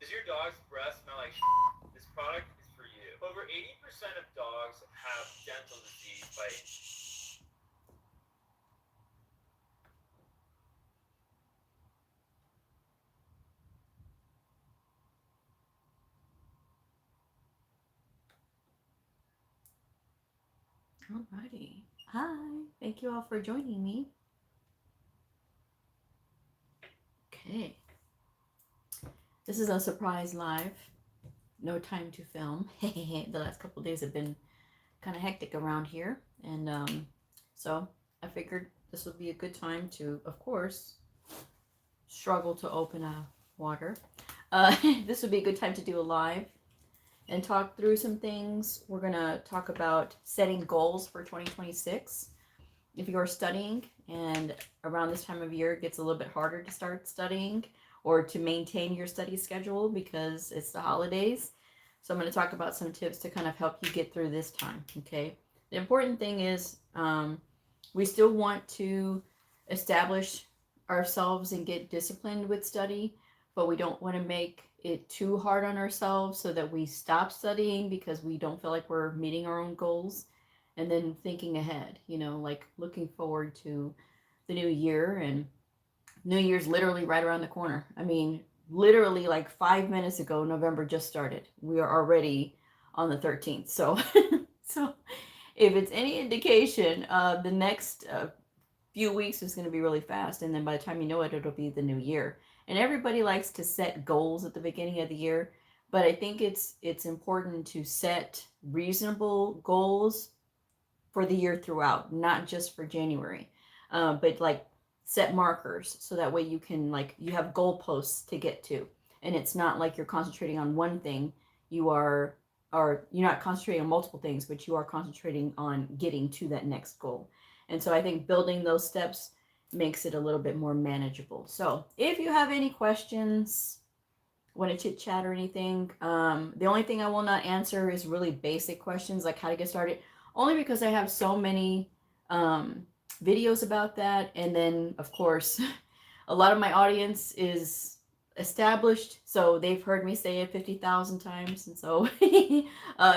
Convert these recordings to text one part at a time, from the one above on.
Does your dog's breath smell like This product is for you. Over 80% of dogs have dental disease by Alrighty. Hi. Thank you all for joining me. Okay. This is a surprise live. No time to film. The last couple days have been kind of hectic around here. And so I figured this would be a good time to, of course, struggle to open a water. This would be a good time to do a live and talk through some things. We're going to talk about setting goals for 2026. If you're studying and around this time of year it gets a little bit harder to start studying or to maintain your study schedule because it's the holidays. So I'm going to talk about some tips to kind of help you get through this time, okay? The important thing is we still want to establish ourselves and get disciplined with study, but we don't want to make it too hard on ourselves so that we stop studying because we don't feel like we're meeting our own goals. And then thinking ahead, like looking forward to the new year, and New Year's literally right around the corner. I mean, literally like 5 minutes ago, November just started. We are already on the 13th. So, so if it's any indication, the next few weeks is going to be really fast, and then by the time you know it, it'll be the new year. And everybody likes to set goals at the beginning of the year, but I think it's important to set reasonable goals for the year throughout, not just for January, but like set markers so that way you can like you have goalposts to get to, and it's not like you're concentrating on one thing. You are or you're not concentrating on multiple things, but you are concentrating on getting to that next goal. And so I think building those steps makes it a little bit more manageable. So if you have any questions, want to chit chat or anything, the only thing I will not answer is really basic questions like how to get started, only because I have so many videos about that. And then, of course, a lot of my audience is established, so they've heard me say it 50,000 times. And so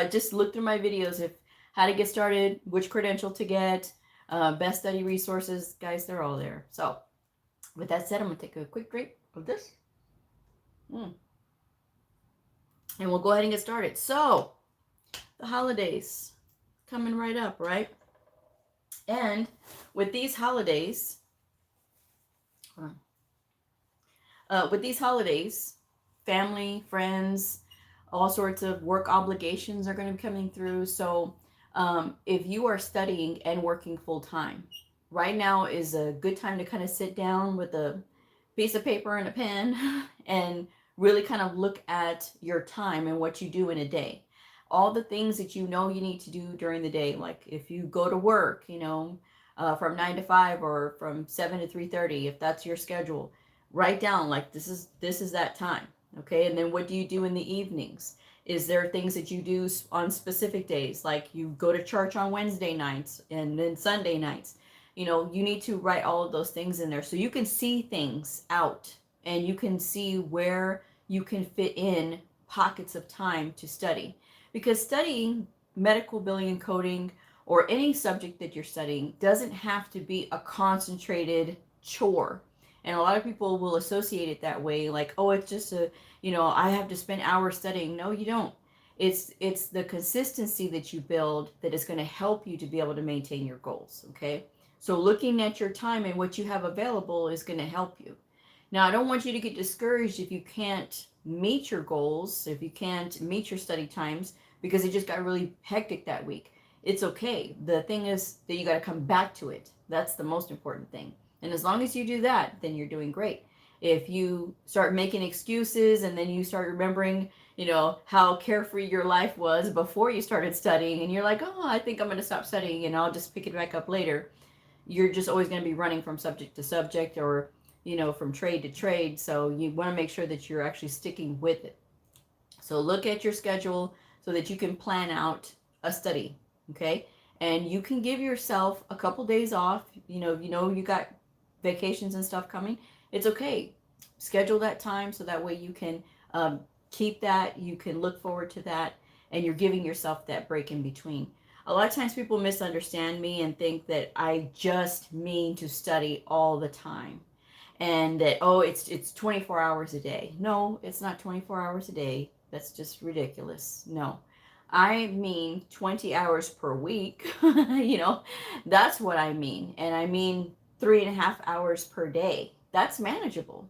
just look through my videos if how to get started, which credential to get, best study resources, guys, they're all there. So with that said, I'm going to take a quick drink of this. And we'll go ahead and get started. So, the holidays coming right up, right? And with these holidays, family, friends, all sorts of work obligations are going to be coming through. So, if you are studying and working full time, right now is a good time to kind of sit down with a piece of paper and a pen and really kind of look at your time and what you do in a day. All the things that you know you need to do during the day, like if you go to work, from 9 to 5 or from 7 to 3:30, if that's your schedule, write down like this is that time, okay? And then what do you do in the evenings? Is there things that you do on specific days, like you go to church on Wednesday nights and then Sunday nights? You need to write all of those things in there so you can see things out and you can see where you can fit in pockets of time to study. Because studying medical billing and coding or any subject that you're studying doesn't have to be a concentrated chore. And a lot of people will associate it that way, like, oh, it's just I have to spend hours studying. No, you don't. It's the consistency that you build that is going to help you to be able to maintain your goals, okay? So looking at your time and what you have available is going to help you. Now, I don't want you to get discouraged if you can't meet your goals, if you can't meet your study times because it just got really hectic that week. It's okay. The thing is that you got to come back to it. That's the most important thing. And as long as you do that, then you're doing great. If you start making excuses and then you start remembering, how carefree your life was before you started studying, and you're like, oh, I think I'm going to stop studying and I'll just pick it back up later, you're just always going to be running from subject to subject or, from trade to trade. So you want to make sure that you're actually sticking with it. So look at your schedule so that you can plan out a study, okay? And you can give yourself a couple days off. You got vacations and stuff coming. It's okay. Schedule that time so that way you can keep that. You can look forward to that, and you're giving yourself that break in between. A lot of times people misunderstand me and think that I just mean to study all the time, and that, oh, it's 24 hours a day. No, it's not 24 hours a day. That's just ridiculous. No, I mean 20 hours per week. That's what I mean. And I mean 3.5 hours per day. That's manageable.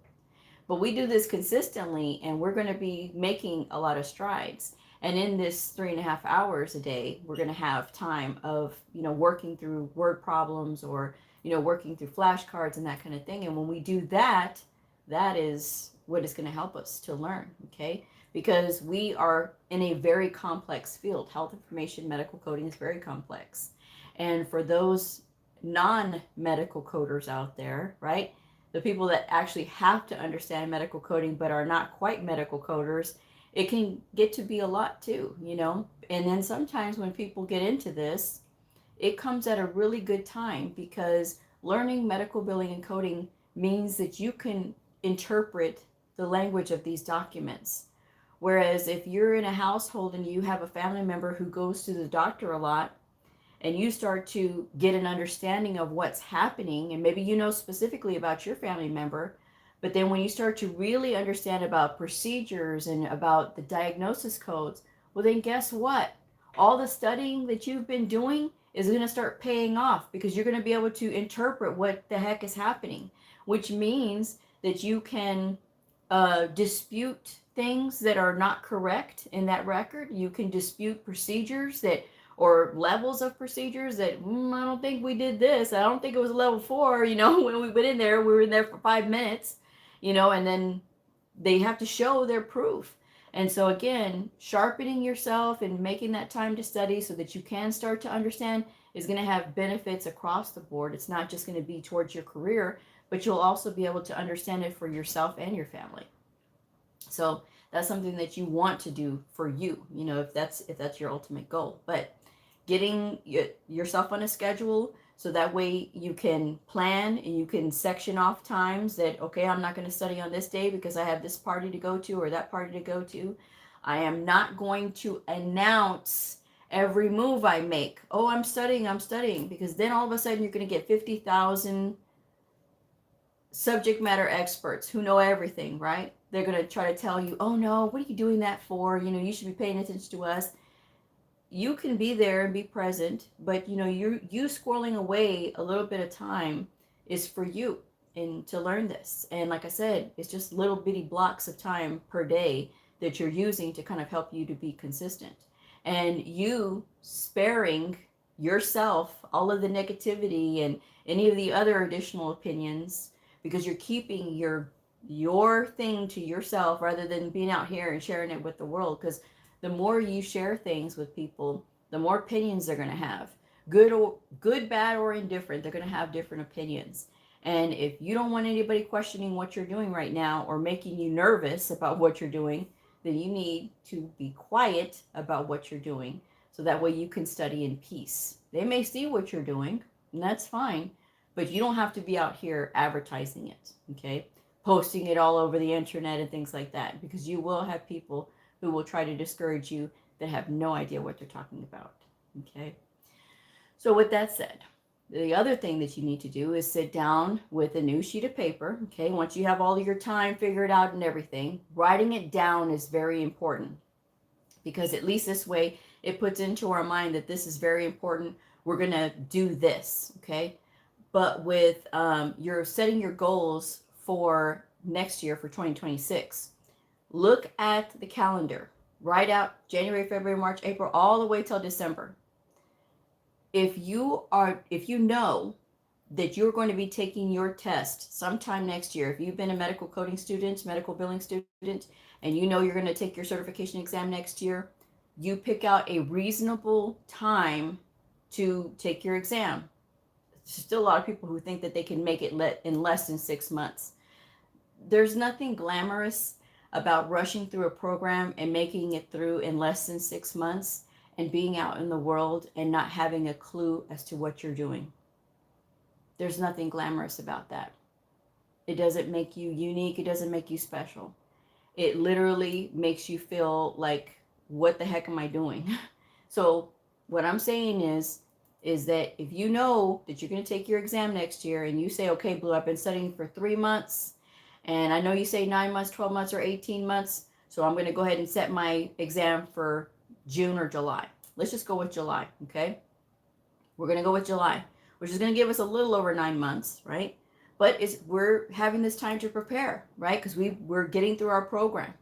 But we do this consistently, and we're going to be making a lot of strides. And in this 3.5 hours a day, we're going to have time of, working through word problems, or, working through flashcards and that kind of thing. And when we do that, that is what is going to help us to learn, okay? Because we are in a very complex field. Health information, medical coding is very complex. And for those non-medical coders out there, right? The people that actually have to understand medical coding but are not quite medical coders, it can get to be a lot too, And then sometimes when people get into this, it comes at a really good time, because learning medical billing and coding means that you can interpret the language of these documents. Whereas if you're in a household and you have a family member who goes to the doctor a lot, and you start to get an understanding of what's happening, and maybe specifically about your family member, but then when you start to really understand about procedures and about the diagnosis codes, well, then guess what? All the studying that you've been doing is going to start paying off, because you're going to be able to interpret what the heck is happening, which means that you can dispute things that are not correct in that record. You can dispute procedures or levels of procedures that, I don't think we did this. I don't think it was level 4, when we went in there, we were in there for 5 minutes, and then they have to show their proof. And so again, sharpening yourself and making that time to study so that you can start to understand is going to have benefits across the board. It's not just going to be towards your career, but you'll also be able to understand it for yourself and your family. So that's something that you want to do for you, if that's your ultimate goal. But getting yourself on a schedule, so that way you can plan and you can section off times that, okay, I'm not going to study on this day because I have this party to go to or that party to go to. I am not going to announce every move I make. Oh, I'm studying, because then all of a sudden you're going to get 50,000 subject matter experts who know everything, right? They're going to try to tell you, oh no, what are you doing that for? You should be paying attention to us. You can be there and be present, but you squirreling away a little bit of time is for you and to learn this. And like I said, it's just little bitty blocks of time per day that you're using to kind of help you to be consistent. And you sparing yourself all of the negativity and any of the other additional opinions, because you're keeping your thing to yourself rather than being out here and sharing it with the world. Because the more you share things with people, the more opinions they're going to have. Good, bad, or indifferent, they're going to have different opinions. And if you don't want anybody questioning what you're doing right now or making you nervous about what you're doing, then you need to be quiet about what you're doing, so that way you can study in peace. They may see what you're doing, and that's fine, but you don't have to be out here advertising it, okay? Posting it all over the internet and things like that, because you will have people who will try to discourage you that have no idea what they're talking about, okay? So with that said, the other thing that you need to do is sit down with a new sheet of paper, okay? Once you have all of your time figured out and everything, writing it down is very important, because at least this way it puts into our mind that this is very important. We're going to do this, okay? But with you're setting your goals for next year, for 2026, look at the calendar. Write out January, February, March, April, all the way till December. If you know that you're going to be taking your test sometime next year, if you've been a medical coding student, medical billing student, and you know you're going to take your certification exam next year, you pick out a reasonable time to take your exam. There's still a lot of people who think that they can make it in less than 6 months. There's nothing glamorous about rushing through a program and making it through in less than 6 months and being out in the world and not having a clue as to what you're doing. There's nothing glamorous about that. It doesn't make you unique. It doesn't make you special. it literally makes you feel like, what the heck am I doing? So what I'm saying is that if you know that you're going to take your exam next year and you say, okay, Blue, I've been studying for 3 months, and I know you say 9 months, 12 months, or 18 months, so I'm going to go ahead and set my exam for June or July. Let's just go with July, okay? We're going to go with July, which is going to give us a little over 9 months, right? But we're having this time to prepare, right? Because we're getting through our program.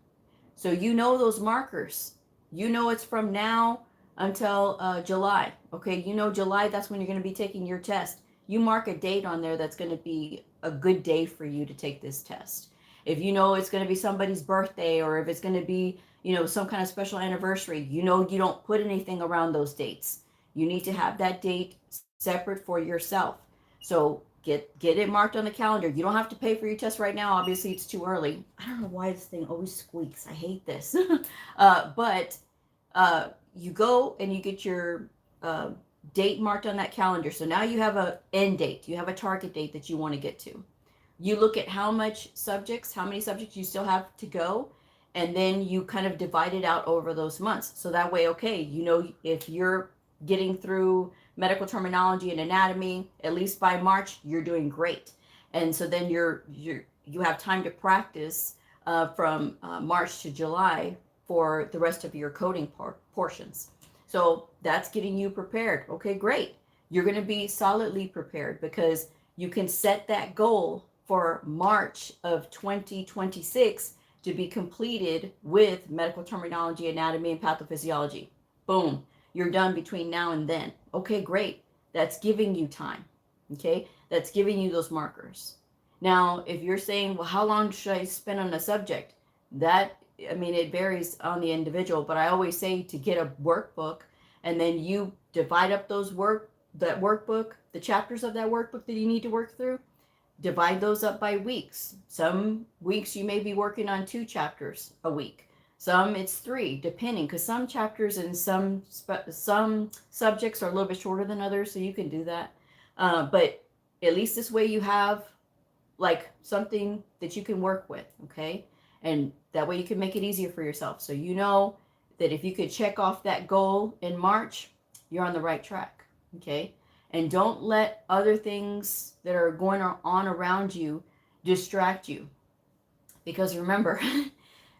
So you know those markers. You know it's from now until July. Okay, you know July, that's when you're going to be taking your test. You mark a date on there that's going to be a good day for you to take this test. If you know it's going to be somebody's birthday, or if it's going to be, some kind of special anniversary, you don't put anything around those dates. You need to have that date separate for yourself. So get it marked on the calendar. You don't have to pay for your test right now. Obviously, it's too early. I don't know why this thing always squeaks. I hate this. But you go and you get your date marked on that calendar. So now you have a end date. You have a target date that you want to get to. You look at how many subjects you still have to go, and then you kind of divide it out over those months. So that way, okay, if you're getting through medical terminology and anatomy, at least by March, you're doing great. And so then you have time to practice from March to July for the rest of your coding portions. So that's getting you prepared. Okay, great. You're going to be solidly prepared because you can set that goal for March of 2026 to be completed with medical terminology, anatomy, and pathophysiology. Boom. You're done between now and then. Okay, great. That's giving you time. Okay, that's giving you those markers. Now, if you're saying, well, how long should I spend on a subject? It varies on the individual, but I always say to get a workbook, and then you divide up that workbook, the chapters of that workbook that you need to work through, divide those up by weeks. Some weeks you may be working on 2 chapters a week. Some it's 3, depending, because some chapters and some subjects are a little bit shorter than others, so you can do that. But at least this way you have like something that you can work with, okay? And that way you can make it easier for yourself. So you know that if you could check off that goal in March, you're on the right track, okay? And don't let other things that are going on around you distract you. Because remember,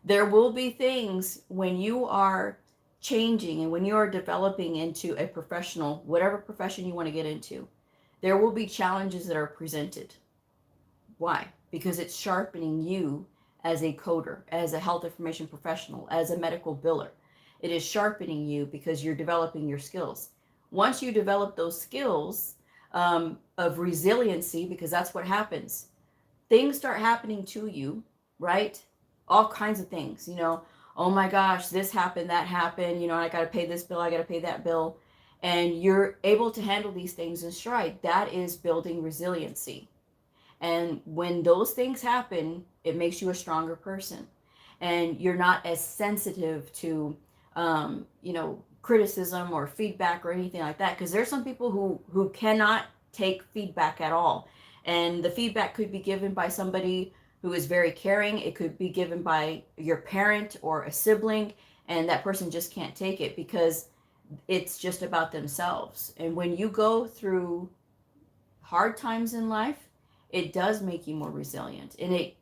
there will be things when you are changing and when you are developing into a professional, whatever profession you want to get into, there will be challenges that are presented. Why? Because it's sharpening you as a coder, as a health information professional, as a medical biller. It is sharpening you because you're developing your skills. Once you develop those skills of resiliency, because that's what happens, things start happening to you, right? All kinds of things, oh my gosh, this happened, that happened, I got to pay this bill, I got to pay that bill. And you're able to handle these things in stride. That is building resiliency. And when those things happen, it makes you a stronger person. And you're not as sensitive to, criticism or feedback or anything like that. Because there's some people who cannot take feedback at all. And the feedback could be given by somebody who is very caring. It could be given by your parent or a sibling. And that person just can't take it because it's just about themselves. And when you go through hard times in life, it does make you more resilient, and it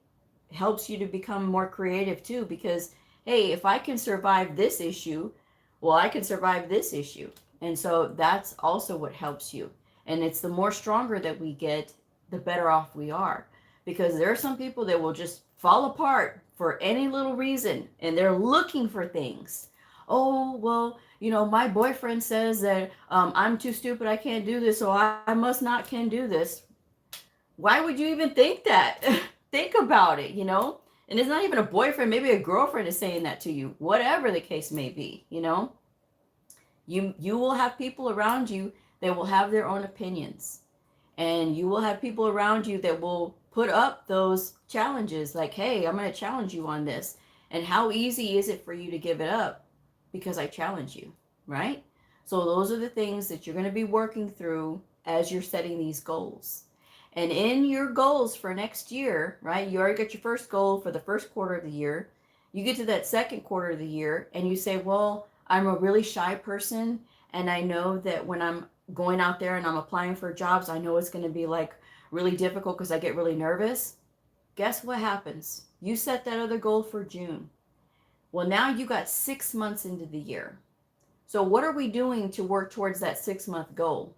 helps you to become more creative too, because hey, if I can survive this issue, well, I can survive this issue. And so that's also what helps you. And it's the more stronger that we get, the better off we are, because there are some people that will just fall apart for any little reason, and they're looking for things. Oh, well, my boyfriend says that I'm too stupid, I can't do this, so I must not can do this. Why would you even think that? Think about it, And it's not even a boyfriend, maybe a girlfriend is saying that to you, whatever the case may be, You will have people around you that will have their own opinions. And you will have people around you that will put up those challenges like, hey, I'm going to challenge you on this. And how easy is it for you to give it up? Because I challenge you, right? So those are the things that you're going to be working through as you're setting these goals. And in your goals for next year, right, you already got your first goal for the first quarter of the year. You get to that second quarter of the year and you say, well, I'm a really shy person. And I know that when I'm going out there and I'm applying for jobs, I know it's going to be like really difficult because I get really nervous. Guess what happens? You set that other goal for June. Well, now you got 6 months into the year. So what are we doing to work towards that 6-month goal?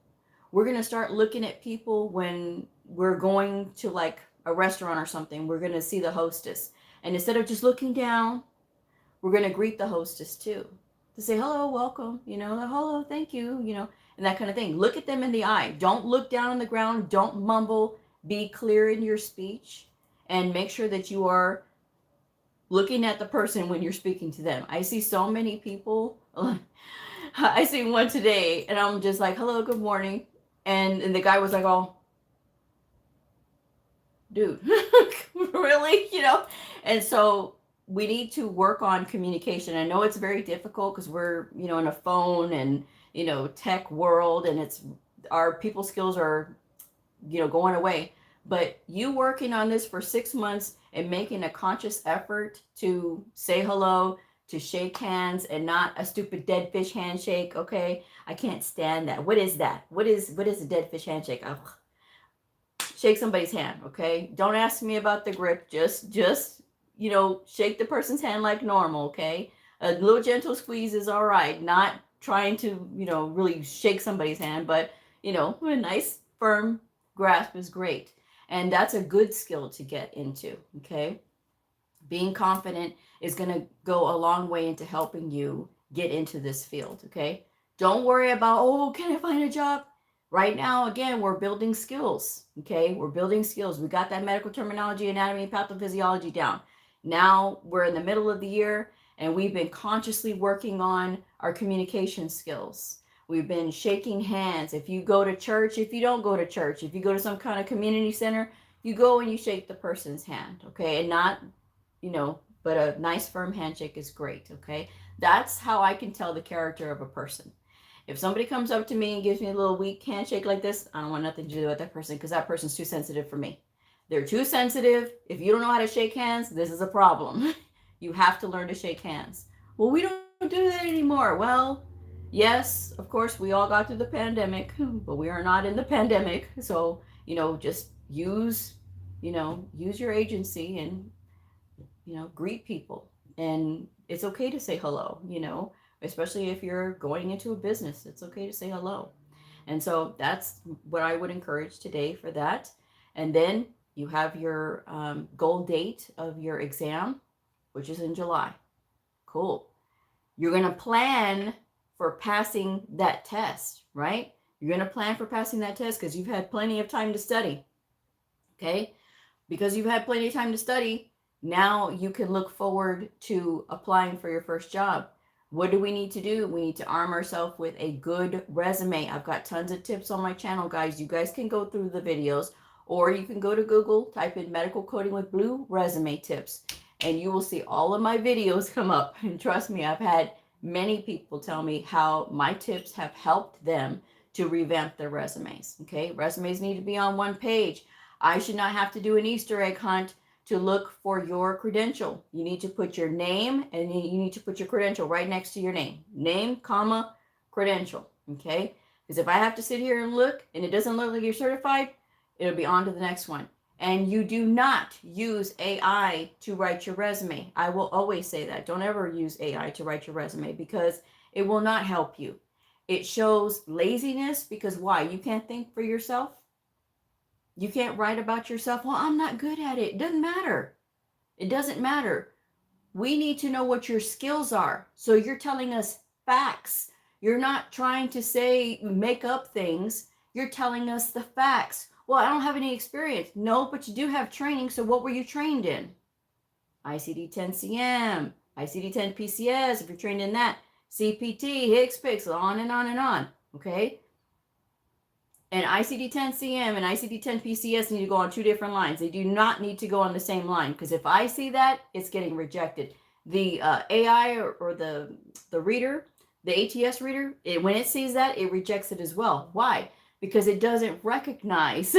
We're going to start looking at people when we're going to like a restaurant or something. We're going to see the hostess. And instead of just looking down, we're going to greet the hostess too. To say, hello, welcome, hello, thank you, and that kind of thing. Look at them in the eye. Don't look down on the ground. Don't mumble. Be clear in your speech and make sure that you are looking at the person when you're speaking to them. I see so many people. I see one today and I'm just like, hello, good morning. And the guy was like, oh, dude, really? And so we need to work on communication. I know it's very difficult because we're, in a phone and, tech world, and it's our people skills are, going away. But you working on this for 6 months and making a conscious effort to say hello, to shake hands, and not a stupid dead fish handshake. Okay. I can't stand that. What is that? What is a dead fish handshake? Ugh. Shake somebody's hand. Okay. Don't ask me about the grip. Just, shake the person's hand like normal. Okay. A little gentle squeeze is all right. Not trying to, really shake somebody's hand, but, a nice firm grasp is great. And that's a good skill to get into. Okay. Being confident is going to go a long way into helping you get into this field. Okay. Don't worry about, oh, can I find a job? Right now, again, we're building skills. Okay. We're building skills. We got that medical terminology, anatomy, pathophysiology down. Now we're in the middle of the year and we've been consciously working on our communication skills. We've been shaking hands. If you go to church, if you don't go to church, if you go to some kind of community center, you go and you shake the person's hand. Okay. And not, but a nice firm handshake is great. Okay. That's how I can tell the character of a person. If somebody comes up to me and gives me a little weak handshake like this, I don't want nothing to do with that person because that person's too sensitive for me. They're too sensitive. If you don't know how to shake hands, this is a problem. You have to learn to shake hands. Well, we don't do that anymore. Well, yes, of course, we all got through the pandemic, but we are not in the pandemic. So, just use your agency and, greet people. And it's okay to say hello, especially if you're going into a business. It's okay to say hello. And so that's what I would encourage today for that. And then you have your goal date of your exam, which is in July. Cool. You're going to plan for passing that test, right? You're going to plan for passing that test because you've had plenty of time to study. Okay? Because you've had plenty of time to study, now you can look forward to applying for your first job. What do we need to do? We need to arm ourselves with a good resume. I've got tons of tips on my channel, guys. You guys can go through the videos, or you can go to Google, type in Medical Coding with Bleu resume tips, and you will see all of my videos come up. And trust me, I've had many people tell me how my tips have helped them to revamp their resumes. Okay, resumes need to be on one page. I should not have to do an Easter egg hunt to look for your credential. You need to put your name and you need to put your credential right next to your name. Name, comma, credential. Okay, because if I have to sit here and look and it doesn't look like you're certified, it'll be on to the next one. And you do not use AI to write your resume. I will always say that. Don't ever use AI to write your resume because it will not help you. It shows laziness because why? You can't think for yourself. You can't write about yourself. Well, I'm not good at it. It doesn't matter. It doesn't matter. We need to know what your skills are. So you're telling us facts. You're not trying to say, make up things. You're telling us the facts. Well, I don't have any experience. No, but you do have training. So what were you trained in? ICD-10-CM, ICD-10-PCS, if you're trained in that, CPT, HCPCS, on and on and on. Okay? And ICD-10-CM and ICD-10-PCS need to go on two different lines. They do not need to go on the same line because if I see that, it's getting rejected. The AI or the reader, the ATS reader, when it sees that, it rejects it as well. Why? Because it doesn't recognize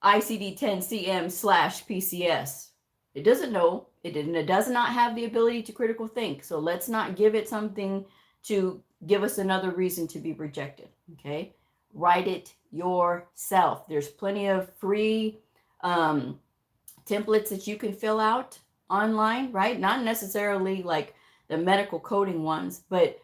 ICD-10-CM/PCS. It doesn't know. It does not have the ability to critical think. So let's not give it something to give us another reason to be rejected. Okay. Write it yourself. There's plenty of free templates that you can fill out online, right? Not necessarily like the medical coding ones, but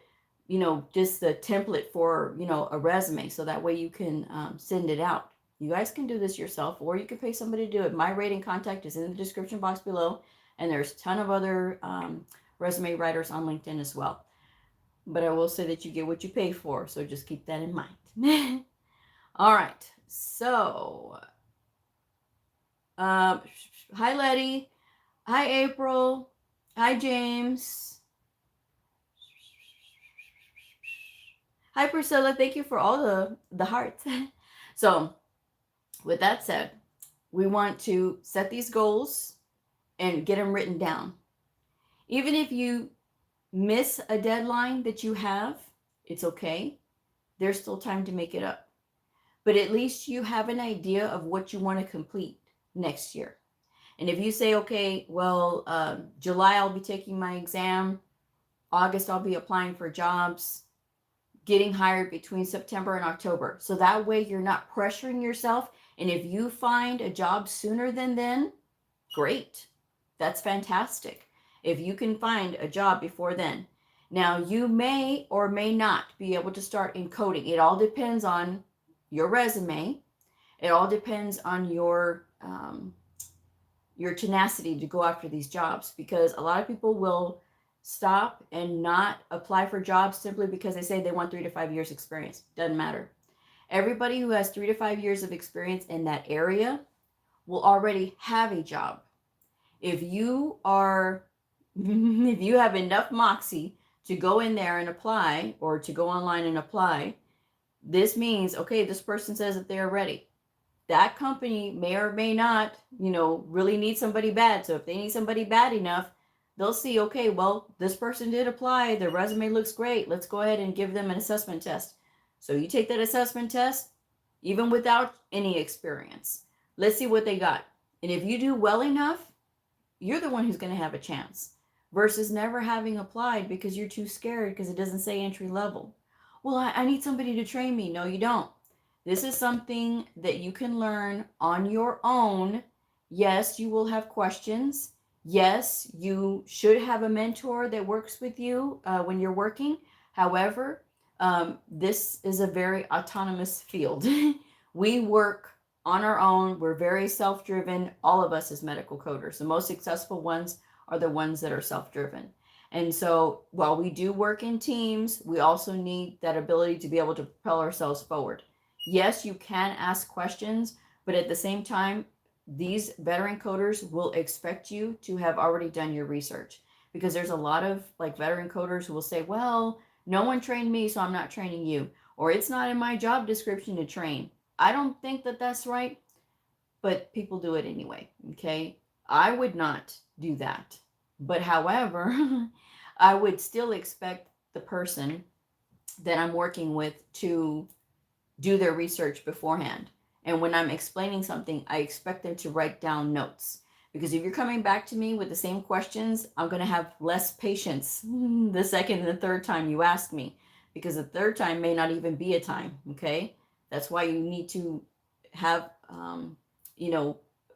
just the template for, a resume. So that way you can send it out. You guys can do this yourself, or you can pay somebody to do it. My rate and contact is in the description box below. And there's a ton of other resume writers on LinkedIn as well. But I will say that you get what you pay for. So just keep that in mind. All right. So, hi, Letty. Hi, April. Hi, James. Hi, Priscilla. Thank you for all the hearts. So, with that said, we want to set these goals and get them written down. Even if you miss a deadline that you have, it's okay. There's still time to make it up. But at least you have an idea of what you want to complete next year. And if you say, okay, well, July I'll be taking my exam, August I'll be applying for jobs, getting hired between September and October. So that way you're not pressuring yourself. And if you find a job sooner than then, great. That's fantastic. If you can find a job before then. Now, you may or may not be able to start encoding. It all depends on your resume. It all depends on your tenacity to go after these jobs, because a lot of people will stop and not apply for jobs simply because they say they want 3 to 5 years experience. Doesn't matter. Everybody who has 3 to 5 years of experience in that area will already have a job. If you have enough moxie to go in there and apply, or to go online and apply, this means, okay, this person says that they are ready. That company may or may not, really need somebody bad. So if they need somebody bad enough, they'll see, okay, well, this person did apply. Their resume looks great. Let's go ahead and give them an assessment test. So you take that assessment test, even without any experience. Let's see what they got. And if you do well enough, you're the one who's going to have a chance, versus never having applied because you're too scared because it doesn't say entry level. Well, I need somebody to train me. No, you don't. This is something that you can learn on your own. Yes, you will have questions. Yes, you should have a mentor that works with you when you're working. However, this is a very autonomous field. We work on our own. We're very self-driven. All of us as medical coders. The most successful ones are the ones that are self-driven. And so while we do work in teams, we also need that ability to be able to propel ourselves forward. Yes, you can ask questions, but at the same time, these veteran coders will expect you to have already done your research, because there's a lot of veteran coders who will say, well, no one trained me, so I'm not training you, or it's not in my job description to train. I don't think that that's right, but people do it anyway. Okay. I would not do that. But however, I would still expect the person that I'm working with to do their research beforehand. And when I'm explaining something, I expect them to write down notes. Because if you're coming back to me with the same questions, I'm going to have less patience the second and the third time you ask me. Because the third time may not even be a time, okay? That's why you need to have,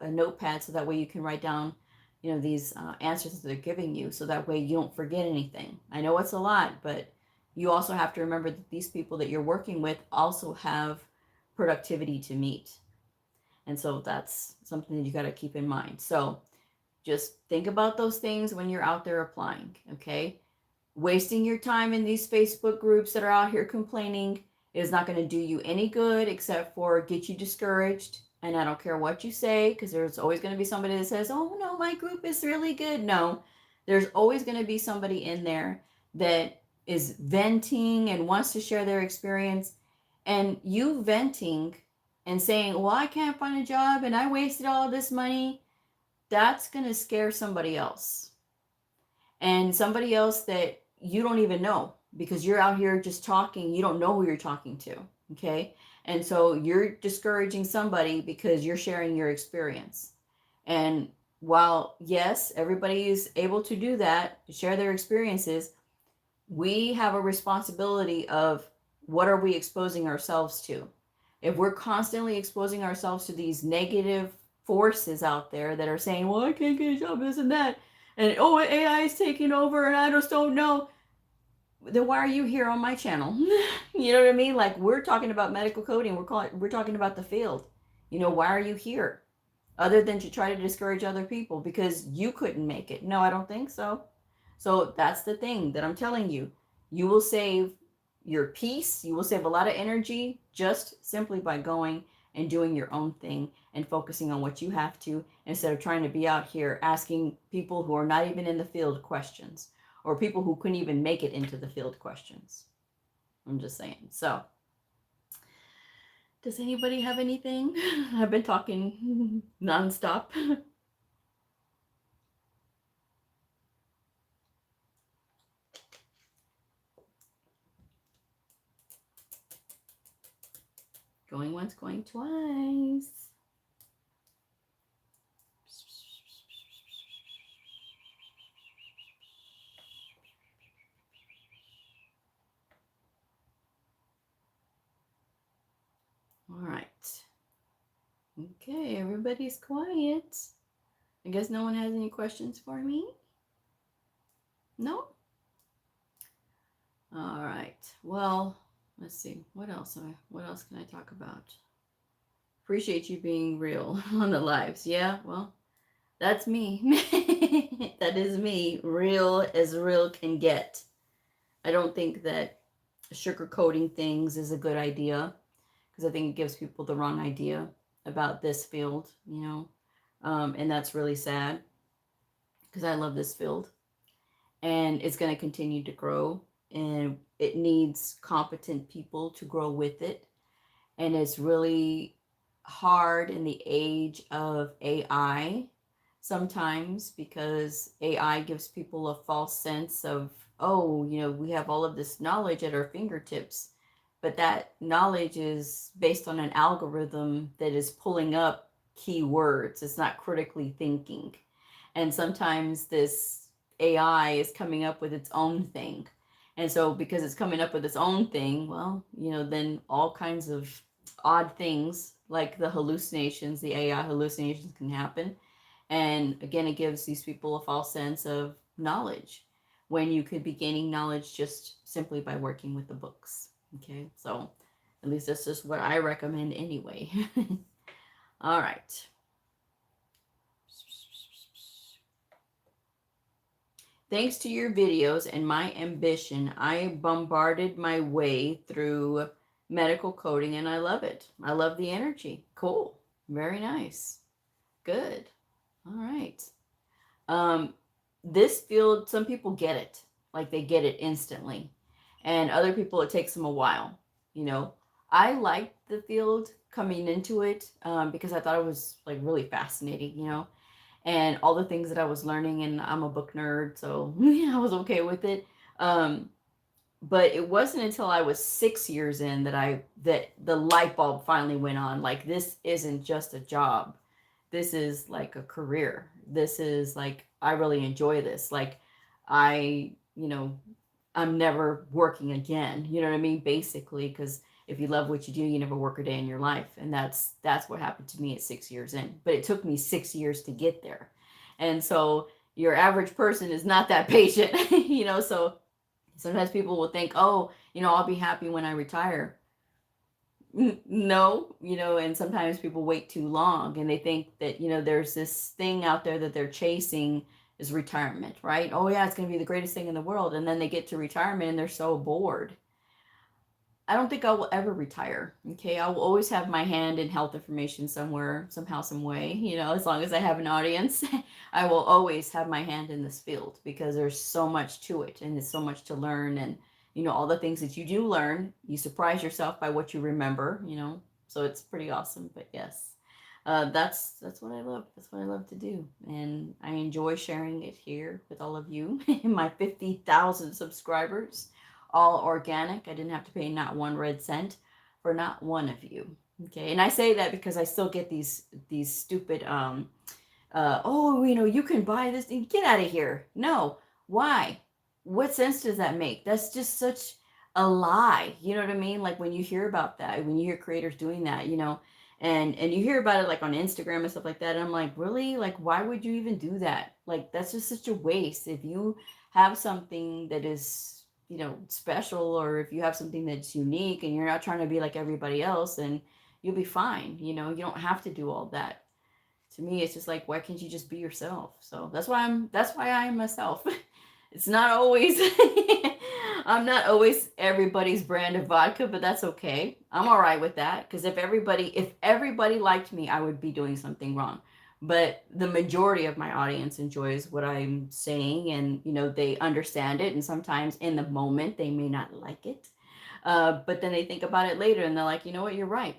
a notepad, so that way you can write down, these answers that they're giving you, so that way you don't forget anything. I know it's a lot, but you also have to remember that these people that you're working with also have productivity to meet. And so that's something that you got to keep in mind. So just think about those things when you're out there applying, okay? Wasting your time in these Facebook groups that are out here complaining is not going to do you any good, except for get you discouraged. And I don't care what you say, because there's always going to be somebody that says, oh no, my group is really good. No, there's always going to be somebody in there that is venting and wants to share their experience. And you venting and saying, well, I can't find a job and I wasted all this money, that's going to scare somebody else. And somebody else that you don't even know, because you're out here just talking. You don't know who you're talking to, okay? And so you're discouraging somebody because you're sharing your experience. And while yes, everybody is able to do that, share their experiences, we have a responsibility of what are we exposing ourselves to. If we're constantly exposing ourselves to these negative forces out there that are saying, well, I can't get a job, this and that, and oh, AI is taking over and I just don't know, then why are you here on my channel? You know what I mean? Like, we're talking about medical coding, we're talking about the field. You know, why are you here? Other than to try to discourage other people because you couldn't make it. No, I don't think so. So that's the thing that I'm telling you. You will save your peace. You will save a lot of energy just simply by going and doing your own thing and focusing on what you have to instead of trying to be out here asking people who are not even in the field questions or people who couldn't even make it into the field questions. I'm just saying. So, does anybody have anything? I've been talking nonstop. Going once, going twice. All right. Okay, everybody's quiet. I guess no one has any questions for me? No? All right. Well, let's see. What else can I talk about? Appreciate you being real on the lives. Yeah, well, that's me. That is me. Real as real can get. I don't think that sugarcoating things is a good idea because I think it gives people the wrong idea about this field, you know, and that's really sad because I love this field and it's going to continue to grow and it needs competent people to grow with it. And it's really hard in the age of AI sometimes because AI gives people a false sense of, oh, you know, we have all of this knowledge at our fingertips. But that knowledge is based on an algorithm that is pulling up keywords. It's not critically thinking. And sometimes this AI is coming up with its own thing. And so because it's coming up with its own thing, well, you know, then all kinds of odd things like the hallucinations, the AI hallucinations can happen. And again, it gives these people a false sense of knowledge when you could be gaining knowledge just simply by working with the books. Okay, so at least that's just what I recommend anyway. All right. Thanks to your videos and my ambition, I bombarded my way through medical coding and I love it. I love the energy. Cool. Very nice. Good. All right. This field, some people get it. Like they get it instantly. And other people, it takes them a while. You know, I liked the field coming into it because I thought it was like really fascinating, you know, and all the things that I was learning. And I'm a book nerd, so yeah, I was okay with it. But it wasn't until I was 6 years in that the light bulb finally went on. Like, this isn't just a job. This is like a career. This is like, I really enjoy this. Like, you know, I'm never working again. You know what I mean? Basically, because if you love what you do, you never work a day in your life. And that's what happened to me at 6 years in. But it took me 6 years to get there. And so your average person is not that patient, you know, so sometimes people will think, oh, you know, I'll be happy when I retire. No, you know, and sometimes people wait too long and they think that, you know, there's this thing out there that they're chasing is retirement, right? Oh, yeah, it's going to be the greatest thing in the world. And then they get to retirement and they're so bored. I don't think I will ever retire. Okay. I will always have my hand in health information somewhere, somehow, some way, you know, as long as I have an audience, I will always have my hand in this field because there's so much to it and there's so much to learn. And, you know, all the things that you do learn, you surprise yourself by what you remember, you know, so it's pretty awesome. But yes, that's what I love. That's what I love to do. And I enjoy sharing it here with all of you, my 50,000 subscribers. All organic. I didn't have to pay not one red cent for not one of you. Okay, and I say that because I still get these stupid oh, you can buy this and get out of here. No. Why? What sense does that make? That's just such a lie. You know what I mean? Like when you hear about that, when you hear creators doing that, and you hear about it like on Instagram and stuff like that, and I'm like, really? Like, why would you even do that? Like, that's just such a waste. If you have something that is, special, or if you have something that's unique and you're not trying to be like everybody else, then you'll be fine. You don't have to do all that. To me, it's just like, why can't you just be yourself? So that's why I'm myself. It's not always I'm not always everybody's brand of vodka, but that's okay. I'm all right with that, because if everybody liked me, I would be doing something wrong. But the majority of my audience enjoys what I'm saying, and they understand it, and sometimes in the moment they may not like it. But then they think about it later and they're like, you know what, you're right.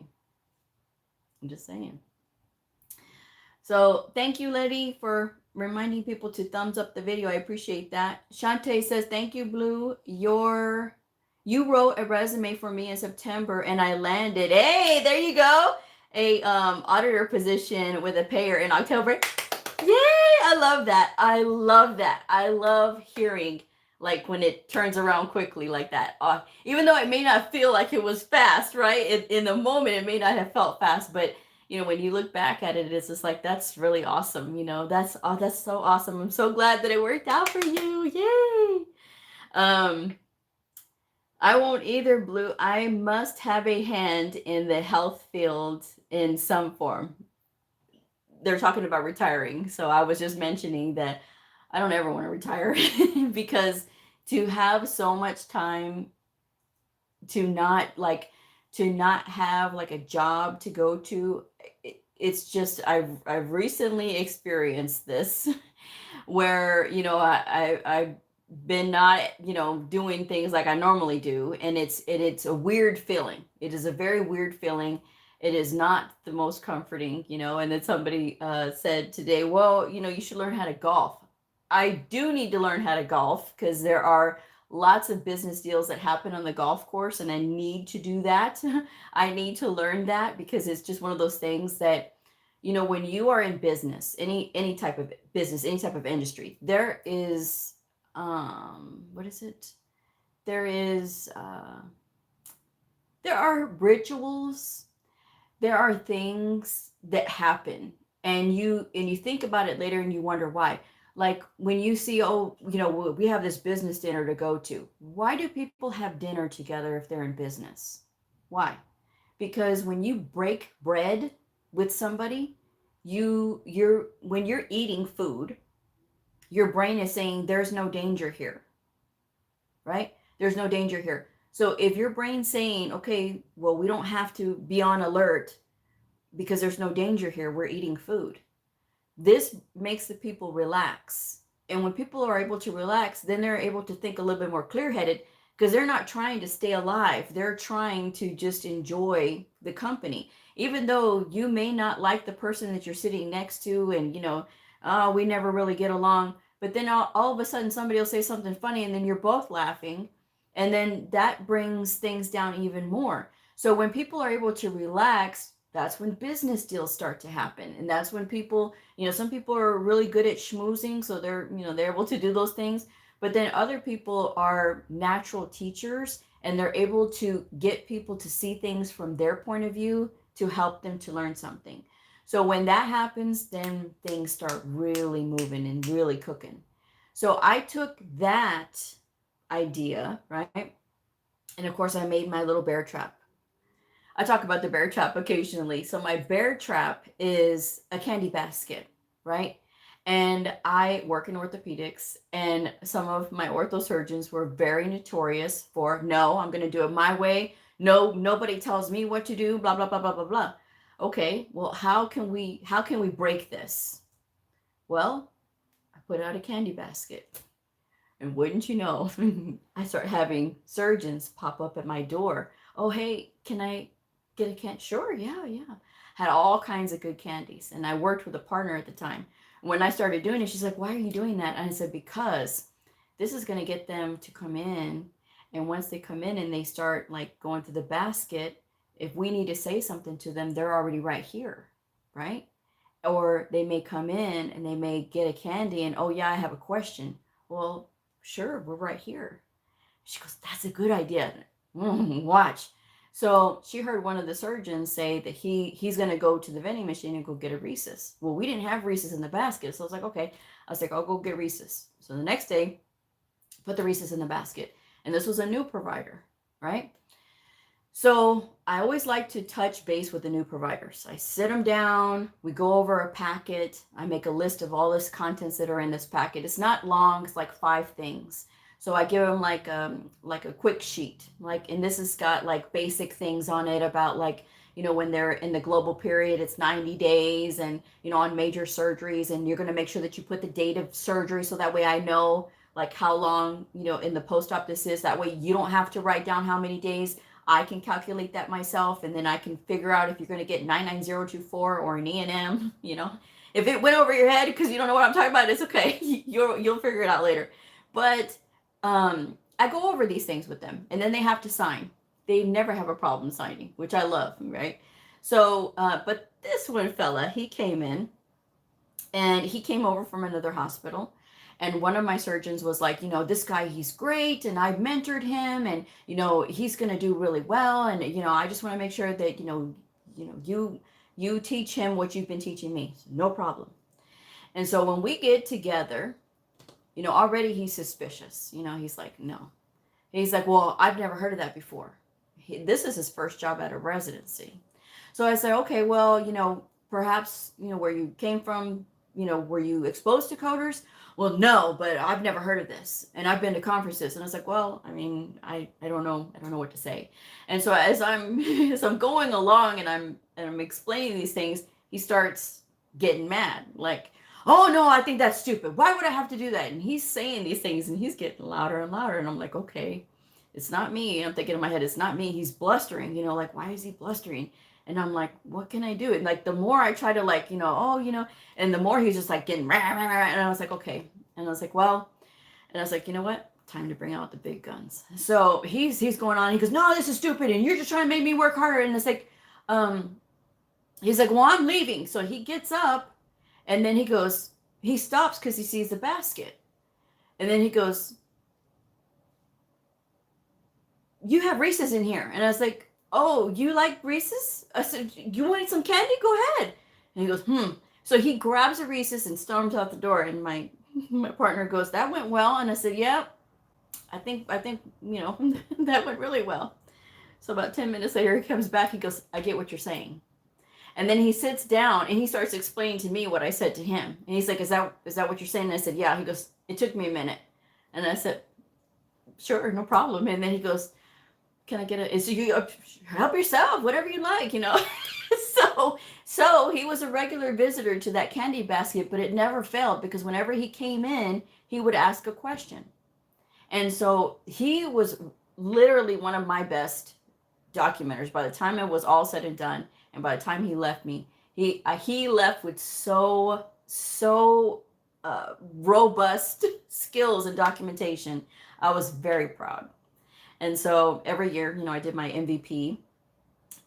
I'm just saying. So thank you, Letty, for reminding people to thumbs up the video. I appreciate that. Shantae says, thank you, Blue. You wrote a resume for me in September and I landed. Hey, there you go. A auditor position with a payer in October. Yay! I love that. I love that. I love hearing like when it turns around quickly like that. Even though it may not feel like it was fast, right? In the moment, it may not have felt fast, but when you look back at it, it's just like, that's really awesome. That's so awesome. I'm so glad that it worked out for you. Yay. I won't either, Blue. I must have a hand in the health field in some form. They're talking about retiring. So I was just mentioning that I don't ever want to retire because to have so much time to not have like a job to go to, it's just I've recently experienced this where I've been not doing things like I normally do, and it's a weird feeling. It is a very weird feeling. It is not the most comforting, and then somebody said today, well, you should learn how to golf. I do need to learn how to golf because there are lots of business deals that happen on the golf course, and I need to do that. I need to learn that because it's just one of those things that, when you are in business, any type of business, any type of industry, there is what is it? There is there are rituals, there are things that happen, and you think about it later and you wonder why. Like when you see, oh, we have this business dinner to go to. Why do people have dinner together if they're in business? Why? Because when you break bread with somebody, when you're eating food, your brain is saying there's no danger here, right? There's no danger here. So if your brain's saying, okay, well, we don't have to be on alert because there's no danger here, we're eating food. This makes the people relax. And when people are able to relax, then they're able to think a little bit more clear-headed because they're not trying to stay alive. They're trying to just enjoy the company. Even though you may not like the person that you're sitting next to and, we never really get along. But then all of a sudden somebody will say something funny and then you're both laughing. And then that brings things down even more. So when people are able to relax, that's when business deals start to happen. And that's when people, some people are really good at schmoozing. So they're able to do those things. But then other people are natural teachers and they're able to get people to see things from their point of view to help them to learn something. So when that happens, then things start really moving and really cooking. So I took that idea, right? And of course I made my little bear trap. I talk about the bear trap occasionally. So my bear trap is a candy basket, right? And I work in orthopedics, and some of my ortho surgeons were very notorious for, no, I'm going to do it my way. No, nobody tells me what to do, blah, blah, blah, blah, blah, blah. Okay, well, how can we break this? Well, I put out a candy basket. And wouldn't you know, I start having surgeons pop up at my door. Oh, hey, can I get a candy? Sure, yeah. Had all kinds of good candies. And I worked with a partner at the time. When I started doing it, she's like, why are you doing that? And I said, because this is going to get them to come in. And once they come in and they start like going to the basket, if we need to say something to them, they're already right here, right? Or they may come in and they may get a candy and, oh yeah, I have a question. Well, sure, we're right here. She goes, that's a good idea. Watch. So she heard one of the surgeons say that he's going to go to the vending machine and go get a Reese's. Well, we didn't have Reese's in the basket. So I was like, okay. I was like, I'll go get Reese's. So the next day, put the Reese's in the basket. And this was a new provider, right? So I always like to touch base with the new providers. I sit them down, we go over a packet, I make a list of all this contents that are in this packet. It's not long, it's like 5 things. So I give them like a quick sheet, like, and this has got like basic things on it about like, you know, when they're in the global period, it's 90 days, and, you know, on major surgeries, and you're going to make sure that you put the date of surgery so that way I know like how long, you know, in the post-op this is. That way you don't have to write down how many days. I can calculate that myself, and then I can figure out if you're going to get 99024 or an E&M, you know. If it went over your head because you don't know what I'm talking about, it's okay. You'll figure it out later. But I go over these things with them, and then they have to sign. They never have a problem signing, which I love, right? So, but this one fella, he came in, and he came over from another hospital. And one of my surgeons was like, you know, this guy, he's great, and I've mentored him, and, you know, he's going to do really well. And, you know, I just want to make sure that, you teach him what you've been teaching me. So no problem. And so when we get together, you know, already he's suspicious. You know, he's like, no. He's like, well, I've never heard of that before. This is his first job at a residency. So I said, okay, well, you know, perhaps, you know, where you came from, you know, were you exposed to coders? Well, no, but I've never heard of this, and I've been to conferences. And I was like, well, I mean, I don't know what to say. And so as I'm going along and I'm explaining these things, he starts getting mad, like, oh no, I think that's stupid. Why would I have to do that? And he's saying these things, and he's getting louder and louder. And I'm like, okay, it's not me. And I'm thinking in my head, it's not me. He's blustering, you know, like, why is he blustering? And I'm like, what can I do? And like, the more I try to, like, you know, oh, you know, and the more he's just like getting rah, rah, rah. And I was like, okay. And I was like, well, and I was like, you know what? Time to bring out the big guns. So he's going on. He goes, no, this is stupid, and you're just trying to make me work harder. And it's like, he's like, well, I'm leaving. So he gets up, and then he stops because he sees the basket. And then he goes, you have Reese's in here. And I was like, oh, you like Reese's? I said, you want some candy? Go ahead. And he goes, So he grabs a Reese's and storms out the door. And my partner goes, that went well. And I said, yeah, I think, you know, that went really well. So about 10 minutes later, he comes back. He goes, I get what you're saying. And then he sits down and he starts explaining to me what I said to him. And he's like, is that what you're saying? And I said, yeah. He goes, it took me a minute. And I said, sure, no problem. And then he goes, can I get so you help yourself, whatever you like, you know. So he was a regular visitor to that candy basket, but it never failed, because whenever he came in, he would ask a question. And so he was literally one of my best documenters. By the time it was all said and done, and by the time he left me, he left with so robust skills and documentation. I was very proud. And so every year, you know, I did my MVP.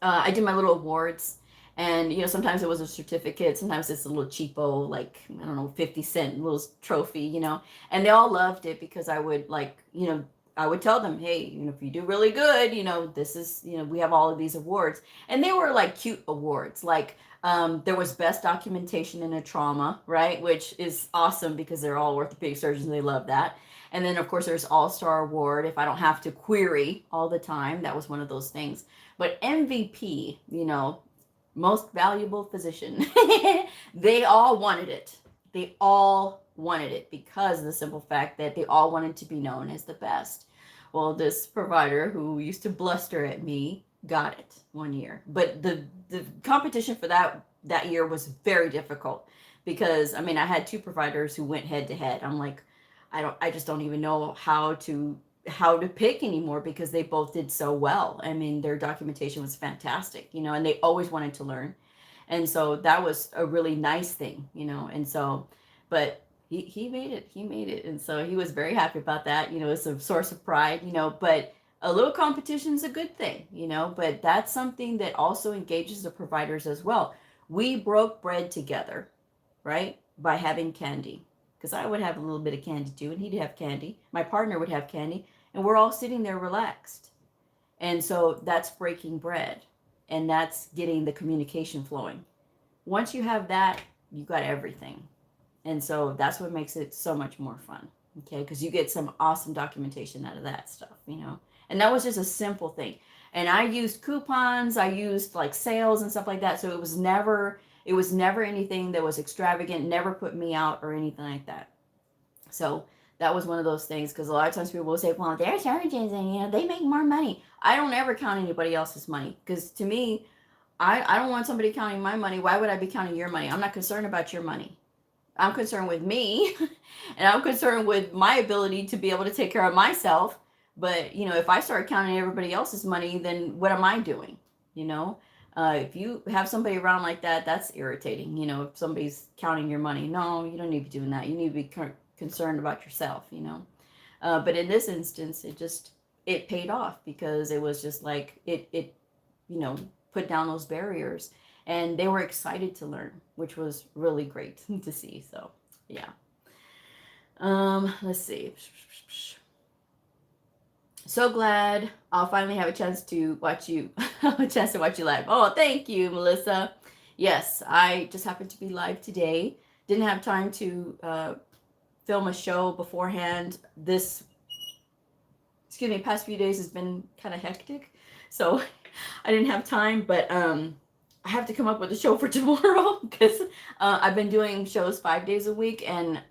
I did my little awards. And, you know, sometimes it was a certificate. Sometimes it's a little cheapo, like, I don't know, 50-cent little trophy, you know. And they all loved it because I would, like, you know, I would tell them, hey, you know, if you do really good, you know, this is, you know, we have all of these awards. And they were like cute awards. Like, there was best documentation in a trauma, right? Which is awesome because they're all orthopedic surgeons and they love that. And then, of course, there's All-Star Award if I don't have to query all the time. That was one of those things. But MVP, you know, most valuable physician, they all wanted it. They all wanted it because of the simple fact that they all wanted to be known as the best. Well, this provider who used to bluster at me got it one year. But the competition for that year was very difficult because, I mean, I had 2 providers who went head to head. I'm like, I just don't even know how to pick anymore because they both did so well. I mean, their documentation was fantastic, you know, and they always wanted to learn. And so that was a really nice thing, you know. And so, but he made it. And so he was very happy about that. You know, it's a source of pride, you know, but a little competition is a good thing, you know, but that's something that also engages the providers as well. We broke bread together, right? By having candy. Because I would have a little bit of candy too, and he'd have candy. My partner would have candy, and we're all sitting there relaxed. And so that's breaking bread, and that's getting the communication flowing. Once you have that, you got everything. And so that's what makes it so much more fun. Okay, because you get some awesome documentation out of that stuff, you know. And that was just a simple thing. And I used coupons, I used like sales and stuff like that. So it was never anything that was extravagant, never put me out or anything like that. So that was one of those things, because a lot of times people will say, well, they're surgeons and they make more money. I don't ever count anybody else's money, because to me, I don't want somebody counting my money. Why would I be counting your money? I'm not concerned about your money. I'm concerned with me and I'm concerned with my ability to be able to take care of myself. But, if I start counting everybody else's money, then what am I doing? You know, if you have somebody around like that, that's irritating. If somebody's counting your money, no, you don't need to be doing that. You need to be concerned about yourself. But in this instance, it paid off, because it was just like put down those barriers, and they were excited to learn, which was really great to see. So yeah. Let's see. So glad I'll finally have a chance to watch you live. Oh, thank you, Melissa. Yes, I just happened to be live today. Didn't have time to film a show beforehand. Past few days has been kind of hectic, so I didn't have time, but I have to come up with a show for tomorrow, because I've been doing shows 5 days a week, and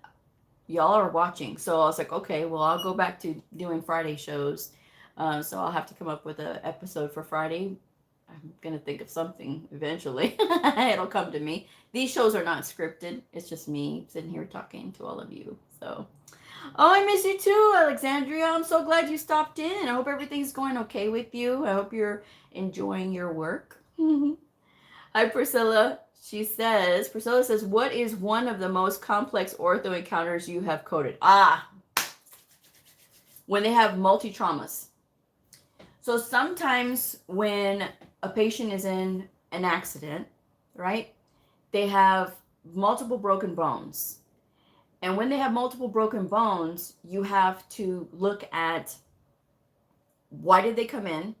y'all are watching. So I was like, okay, well, I'll go back to doing Friday shows. So I'll have to come up with an episode for Friday. I'm going to think of something eventually. It'll come to me. These shows are not scripted. It's just me sitting here talking to all of you. So, oh, I miss you too, Alexandria. I'm so glad you stopped in. I hope everything's going okay with you. I hope you're enjoying your work. Hi, Priscilla. Priscilla says, what is one of the most complex ortho encounters you have coded? When they have multi-traumas. So sometimes when a patient is in an accident, right, they have multiple broken bones. And when they have multiple broken bones, you have to look at, why did they come in?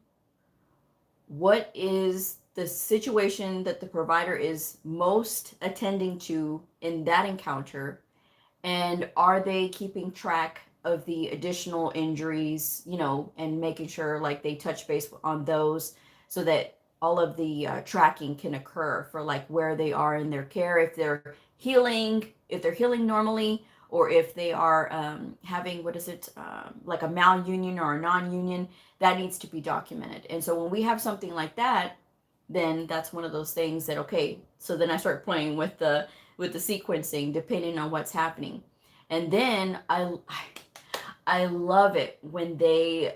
What is the situation that the provider is most attending to in that encounter? And are they keeping track of the additional injuries, and making sure like they touch base on those, so that all of the tracking can occur for like where they are in their care, if they're healing normally, or if they are having, like a malunion or a non-union, that needs to be documented. And so when we have something like that, then that's one of those things that, okay, so then I start playing with the sequencing depending on what's happening. And then I love it when they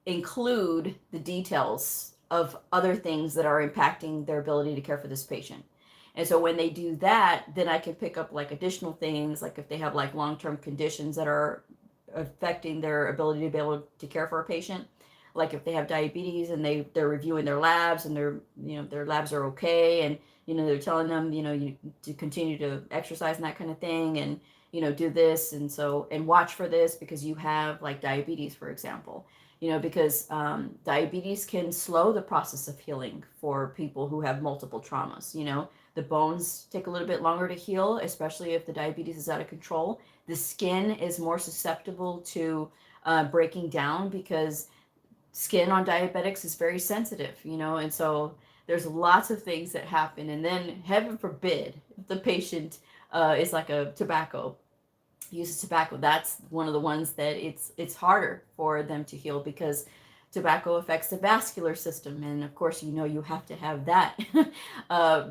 include the details of other things that are impacting their ability to care for this patient. And so when they do that, then I can pick up like additional things, like if they have like long-term conditions that are affecting their ability to be able to care for a patient. Like if they have diabetes and they're reviewing their labs, and their labs are okay, and they're telling them you to continue to exercise and that kind of thing, and do this, and watch for this because you have like diabetes, for example. Because diabetes can slow the process of healing for people who have multiple traumas. The bones take a little bit longer to heal, especially if the diabetes is out of control. The skin is more susceptible to breaking down, because skin on diabetics is very sensitive, and so there's lots of things that happen. And then heaven forbid if the patient is like uses tobacco, that's one of the ones that it's harder for them to heal, because tobacco affects the vascular system, and of course you have to have that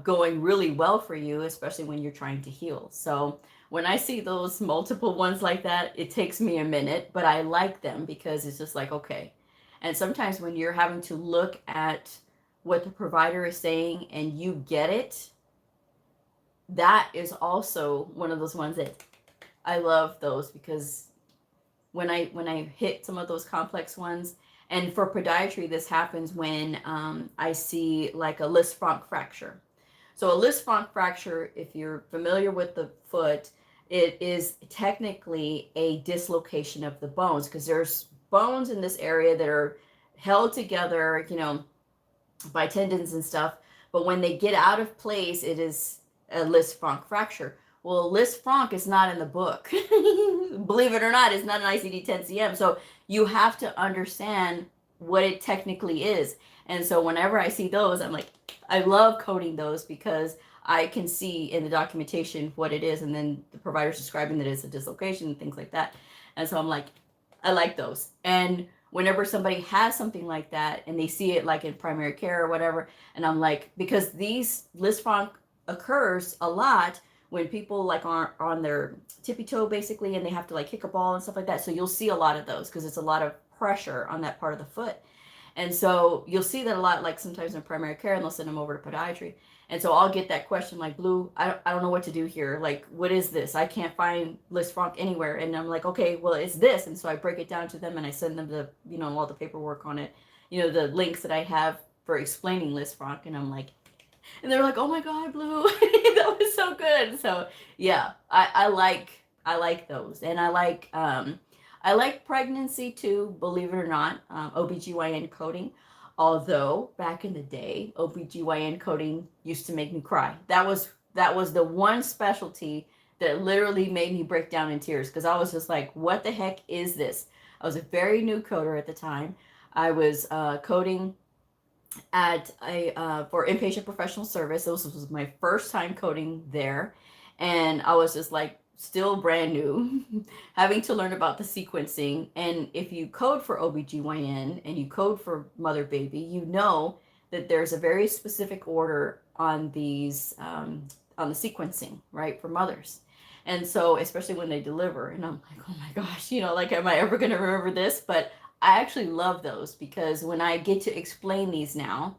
going really well for you, especially when you're trying to heal. So when I see those multiple ones like that, it takes me a minute, but I like them, because it's just like, okay. And sometimes when you're having to look at what the provider is saying and you get it, that is also one of those ones that I love those, because when I hit some of those complex ones, and for podiatry, this happens when I see like a Lisfranc fracture. So a Lisfranc fracture, if you're familiar with the foot, it is technically a dislocation of the bones because there's bones in this area that are held together, by tendons and stuff. But when they get out of place, it is a Lisfranc fracture. Well, Lisfranc is not in the book. Believe it or not, it's not an ICD-10-CM. So you have to understand what it technically is. And so whenever I see those, I'm like, I love coding those because I can see in the documentation what it is, and then the provider's describing that it's a dislocation and things like that. And so I'm like, I like those. And whenever somebody has something like that and they see it like in primary care or whatever, and I'm like, because these Lisfranc occurs a lot when people like are on their tippy toe basically, and they have to like kick a ball and stuff like that. So you'll see a lot of those because it's a lot of pressure on that part of the foot. And so you'll see that a lot, like sometimes in primary care, and they'll send them over to podiatry. And so I'll get that question like, Blue, I don't know what to do here. Like, what is this? I can't find Lisfranc anywhere. And I'm like, okay, well, it's this. And so I break it down to them and I send them the, all the paperwork on it, the links that I have for explaining Lisfranc. And I'm like, and they're like, oh my God, Blue, that was so good. So yeah, I like those. And I like pregnancy too, believe it or not, OBGYN coding. Although back in the day, OBGYN coding used to make me cry. That was the one specialty that literally made me break down in tears because I was just like, what the heck is this? I was a very new coder at the time. I was coding at for inpatient professional service. This was my first time coding there. And I was just like, still brand new, having to learn about the sequencing. And if you code for OBGYN and you code for mother baby, you know that there's a very specific order on these, on the sequencing, right, for mothers. And so, especially when they deliver, and I'm like, oh my gosh, like, am I ever going to remember this? But I actually love those because when I get to explain these now,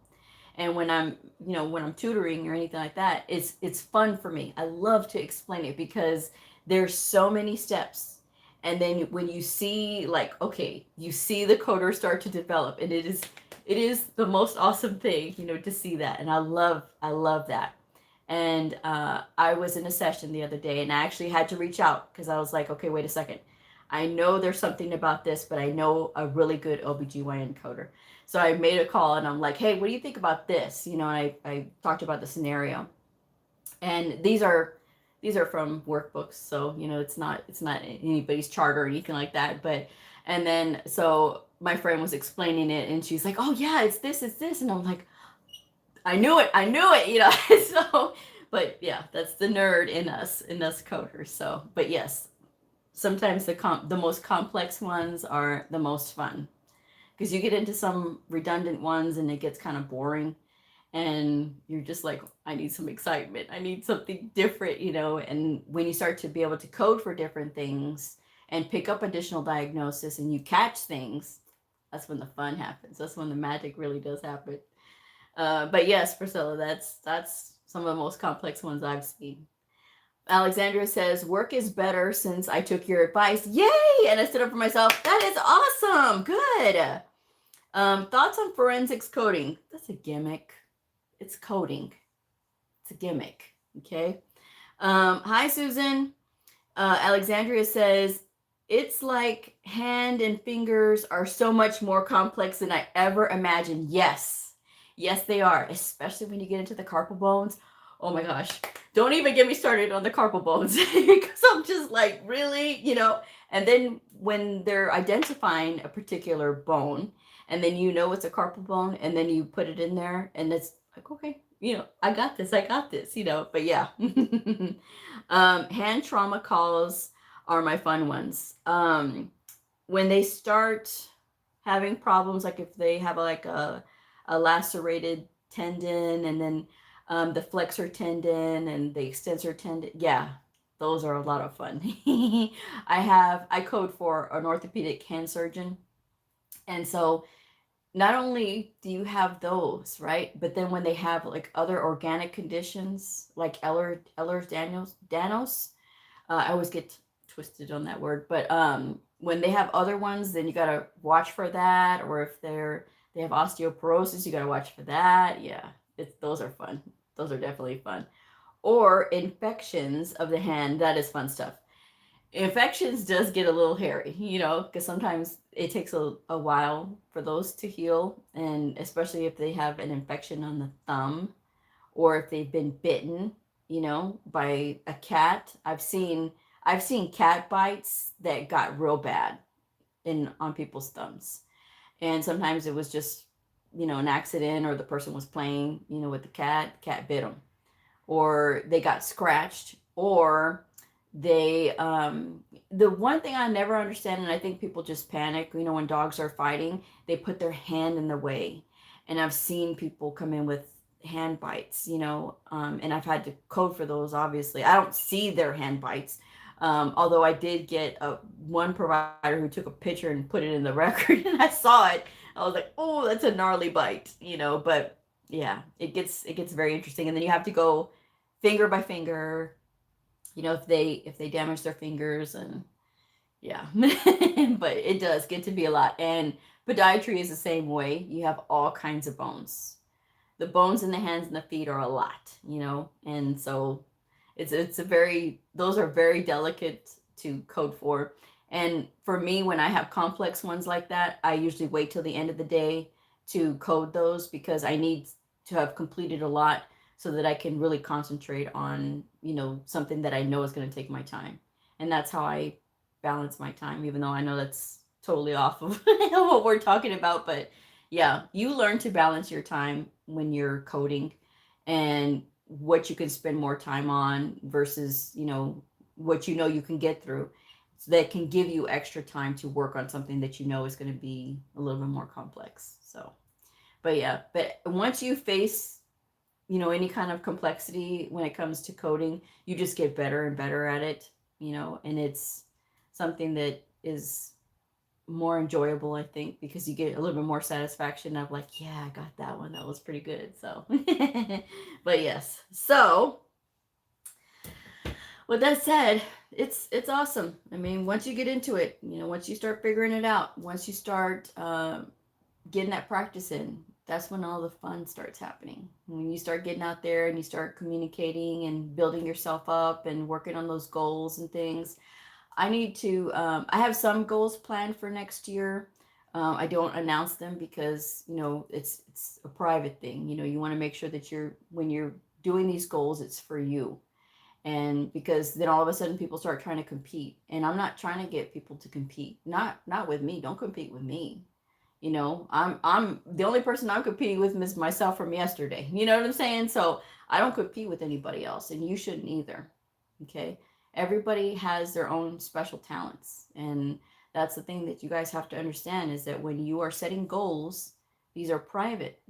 and when I'm, when I'm tutoring or anything like that, it's fun for me. I love to explain it because there's so many steps. And then when you see like, okay, you see the coder start to develop, and it is the most awesome thing, to see that. And I love that. And I was in a session the other day and I actually had to reach out because I was like, okay, wait a second. I know there's something about this, but I know a really good OBGYN coder. So I made a call and I'm like, hey, what do you think about this? And I talked about the scenario. And these are from workbooks. So, it's not anybody's chart or anything like that. But, and then, so my friend was explaining it and she's like, oh yeah, it's this. And I'm like, I knew it, so, but yeah, that's the nerd in us coders. So, but yes, sometimes the most complex ones are the most fun because you get into some redundant ones and it gets kind of boring and you're just like, I need some excitement. I need something different, and when you start to be able to code for different things and pick up additional diagnosis and you catch things, that's when the fun happens. That's when the magic really does happen. But yes, Priscilla, that's some of the most complex ones I've seen. Alexandria says, work is better since I took your advice. Yay! And I stood up for myself. That is awesome. Good. Thoughts on forensics coding? That's a gimmick. It's coding. It's a gimmick. Okay. Hi, Susan. Alexandria says, it's like hand and fingers are so much more complex than I ever imagined. Yes. Yes, they are. Especially when you get into the carpal bones. Oh my gosh. Don't even get me started on the carpal bones because I'm just like, really, and then when they're identifying a particular bone and then it's a carpal bone and then you put it in there and it's like, okay, I got this, but yeah. Hand trauma calls are my fun ones. When they start having problems, like if they have like a lacerated tendon and then the flexor tendon and the extensor tendon. Yeah, those are a lot of fun. I code for an orthopedic hand surgeon. And so not only do you have those, right? But then when they have like other organic conditions, like Ehlers-Danlos, I always get twisted on that word. But when they have other ones, then you got to watch for that. Or if they have osteoporosis, you got to watch for that. Yeah, those are fun. Those are definitely fun. Or infections of the hand. That is fun stuff. Infections does get a little hairy, because sometimes it takes a while for those to heal. And especially if they have an infection on the thumb or if they've been bitten, by a cat. I've seen cat bites that got real bad in on people's thumbs. And sometimes it was just, an accident, or the person was playing, with the cat bit them, or they got scratched, or they the one thing I never understand, and I think people just panic, when dogs are fighting, they put their hand in the way. And I've seen people come in with hand bites, and I've had to code for those. Obviously, I don't see their hand bites, although I did get one provider who took a picture and put it in the record, and I saw it. I was like, oh, that's a gnarly bite, but yeah, it gets very interesting. And then you have to go finger by finger, if they damage their fingers. And yeah. But it does get to be a lot. And podiatry is the same way. You have all kinds of bones. The bones in the hands and the feet are a lot, and so those are very delicate to code for. And for me, when I have complex ones like that, I usually wait till the end of the day to code those, because I need to have completed a lot so that I can really concentrate on, something that I know is going to take my time. And that's how I balance my time, even though I know that's totally off of what we're talking about. But yeah, you learn to balance your time when you're coding, and what you can spend more time on versus, what you can get through. So that can give you extra time to work on something that is going to be a little bit more complex. So, but yeah, but once you face, any kind of complexity when it comes to coding, you just get better and better at it, and it's something that is more enjoyable, I think, because you get a little bit more satisfaction of like, yeah, I got that one. That was pretty good. So, but yes. So, with that said, it's awesome. I mean, once you get into it, once you start figuring it out, once you start getting that practice in, that's when all the fun starts happening. When you start getting out there and you start communicating and building yourself up and working on those goals and things. I have some goals planned for next year. I don't announce them because, it's a private thing. You want to make sure that when you're doing these goals, it's for you. And because then all of a sudden people start trying to compete, and I'm not trying to get people to compete. Not with me. Don't compete with me. I'm the only person I'm competing with is myself from yesterday. You know what I'm saying? So I don't compete with anybody else, and you shouldn't either. Okay. Everybody has their own special talents. And that's the thing that you guys have to understand, is that when you are setting goals, these are private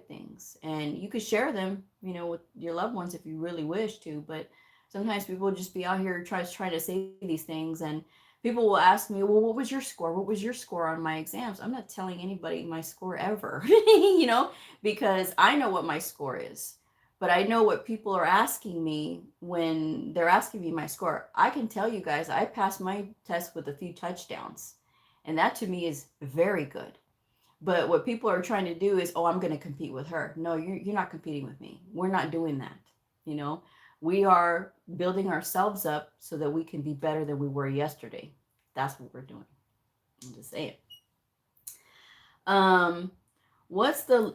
things, and you could share them, with your loved ones if you really wish to. But sometimes people just be out here trying to say these things, and people will ask me, well, what was your score? What was your score on my exams? I'm not telling anybody my score ever, because I know what my score is. But I know what people are asking me when they're asking me my score. I can tell you guys, I passed my test with a few touchdowns. And that to me is very good. But what people are trying to do is, oh, I'm going to compete with her. No, you're not competing with me. We're not doing that. We are building ourselves up so that we can be better than we were yesterday. That's what we're doing. I'm just saying.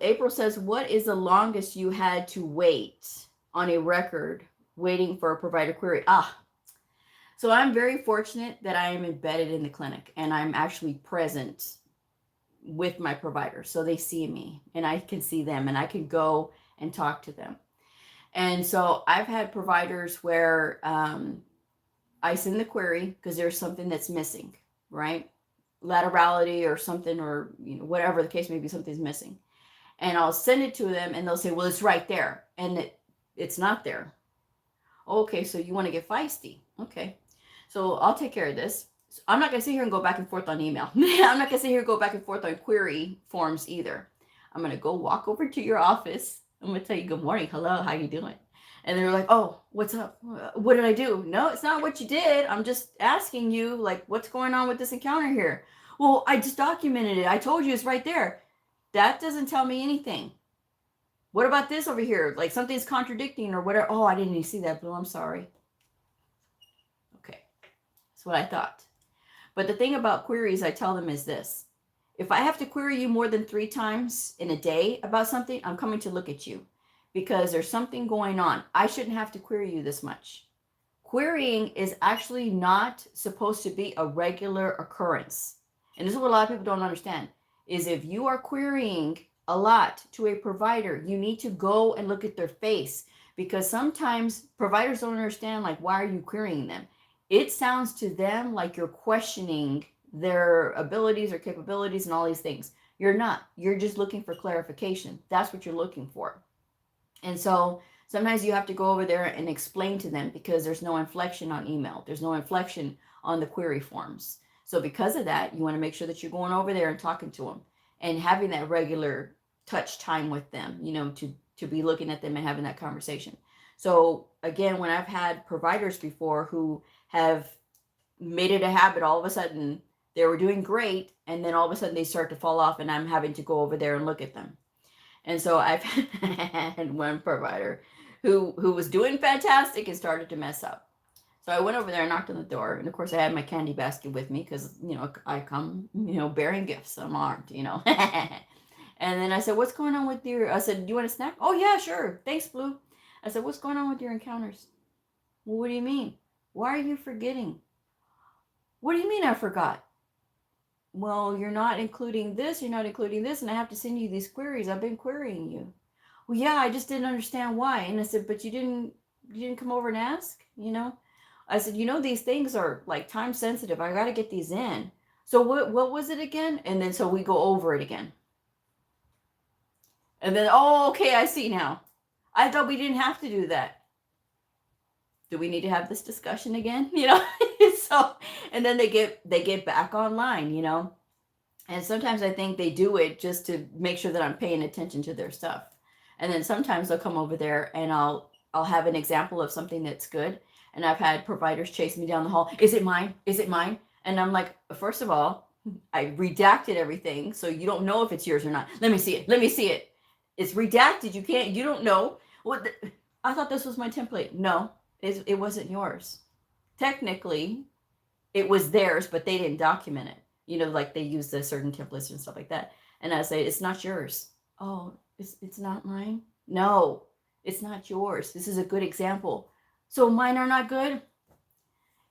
April says, what is the longest you had to wait on a record waiting for a provider query? So I'm very fortunate that I am embedded in the clinic, and I'm actually present with my provider. So they see me and I can see them, and I can go and talk to them. And so I've had providers where I send the query because there's something that's missing, right? Laterality or something, or whatever the case may be, something's missing. And I'll send it to them, and they'll say, well, it's right there. And it's not there. Okay, so you want to get feisty. Okay, so I'll take care of this. So I'm not going to sit here and go back and forth on email. I'm not going to sit here and go back and forth on query forms either. I'm going to go walk over to your office. I'm going to tell you, good morning, hello, how you doing? And they're like, oh, what's up? What did I do? No, it's not what you did. I'm just asking you, like, what's going on with this encounter here? Well, I just documented it. I told you it's right there. That doesn't tell me anything. What about this over here? Like something's contradicting or whatever. Oh, I didn't even see that, Blue. I'm sorry. Okay. That's what I thought. But the thing about queries I tell them is this. If I have to query you more than 3 times in a day about something, I'm coming to look at you because there's something going on. I shouldn't have to query you this much. Querying is actually not supposed to be a regular occurrence. And this is what a lot of people don't understand, is if you are querying a lot to a provider, you need to go and look at their face, because sometimes providers don't understand, like, why are you querying them? It sounds to them like you're questioning their abilities or capabilities and all these things. You're not. You're just looking for clarification. That's what you're looking for. And so sometimes you have to go over there and explain to them, because there's no inflection on email. There's no inflection on the query forms. So because of that, you want to make sure that you're going over there and talking to them and having that regular touch time with them, to be looking at them and having that conversation. So again, when I've had providers before who have made it a habit, all of a sudden they were doing great, and then all of a sudden they start to fall off, and I'm having to go over there and look at them. And so I've had one provider who was doing fantastic and started to mess up. So I went over there and knocked on the door. And of course I had my candy basket with me because, I come, bearing gifts. I'm armed, And then I said, what's going on with I said, do you want a snack? Oh yeah, sure. Thanks, Blue. I said, what's going on with your encounters? Well, what do you mean? Why are you forgetting? What do you mean I forgot? Well, you're not including this, and I have to send you these queries. I've been querying you. Well, yeah, I just didn't understand why. And I said, but you didn't come over and ask, I said, these things are like time sensitive. I got to get these in. So what was it again? And then so we go over it again. And then, oh, okay, I see now. I thought we didn't have to do that. Do we need to have this discussion again? So, and then they get back online, and sometimes I think they do it just to make sure that I'm paying attention to their stuff. And then sometimes they'll come over there and I'll have an example of something that's good. And I've had providers chase me down the hall. Is it mine? Is it mine? And I'm like, first of all, I redacted everything, so you don't know if it's yours or not. Let me see it. Let me see it. It's redacted. You don't know. I thought this was my template. No, it wasn't yours. Technically, it was theirs, but they didn't document it. Like they use the certain templates and stuff like that. And I say, it's not yours. Oh, it's not mine? No, it's not yours. This is a good example. So mine are not good?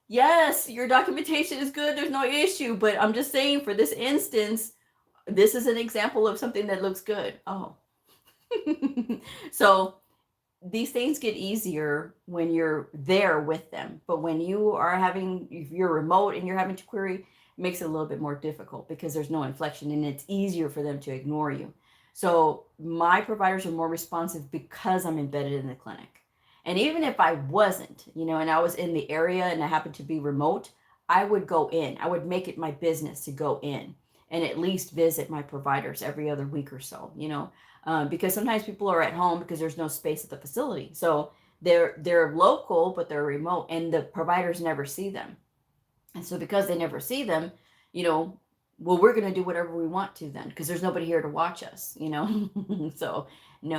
Yes, your documentation is good. There's no issue. But I'm just saying, for this instance, this is an example of something that looks good. Oh. So these things get easier when you're there with them. But when if you're remote and you're having to query, it makes it a little bit more difficult because there's no inflection and it's easier for them to ignore you. So my providers are more responsive because I'm embedded in the clinic. And even if I wasn't, and I was in the area and I happened to be remote, I would go in. I would make it my business to go in and at least visit my providers every other week or so, because sometimes people are at home because there's no space at the facility. So they're local, but they're remote, and the providers never see them. And so because they never see them, well, we're going to do whatever we want to then, because there's nobody here to watch us, So no.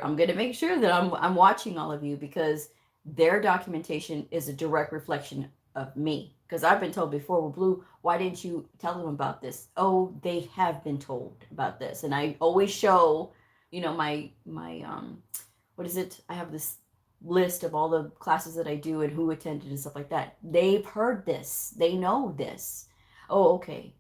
I'm going to make sure that I'm watching all of you, because their documentation is a direct reflection of me. Because I've been told before, well, Blue, why didn't you tell them about this? Oh, they have been told about this. And I always show, my what is it? I have this list of all the classes that I do and who attended and stuff like that. They've heard this. They know this. Oh, okay.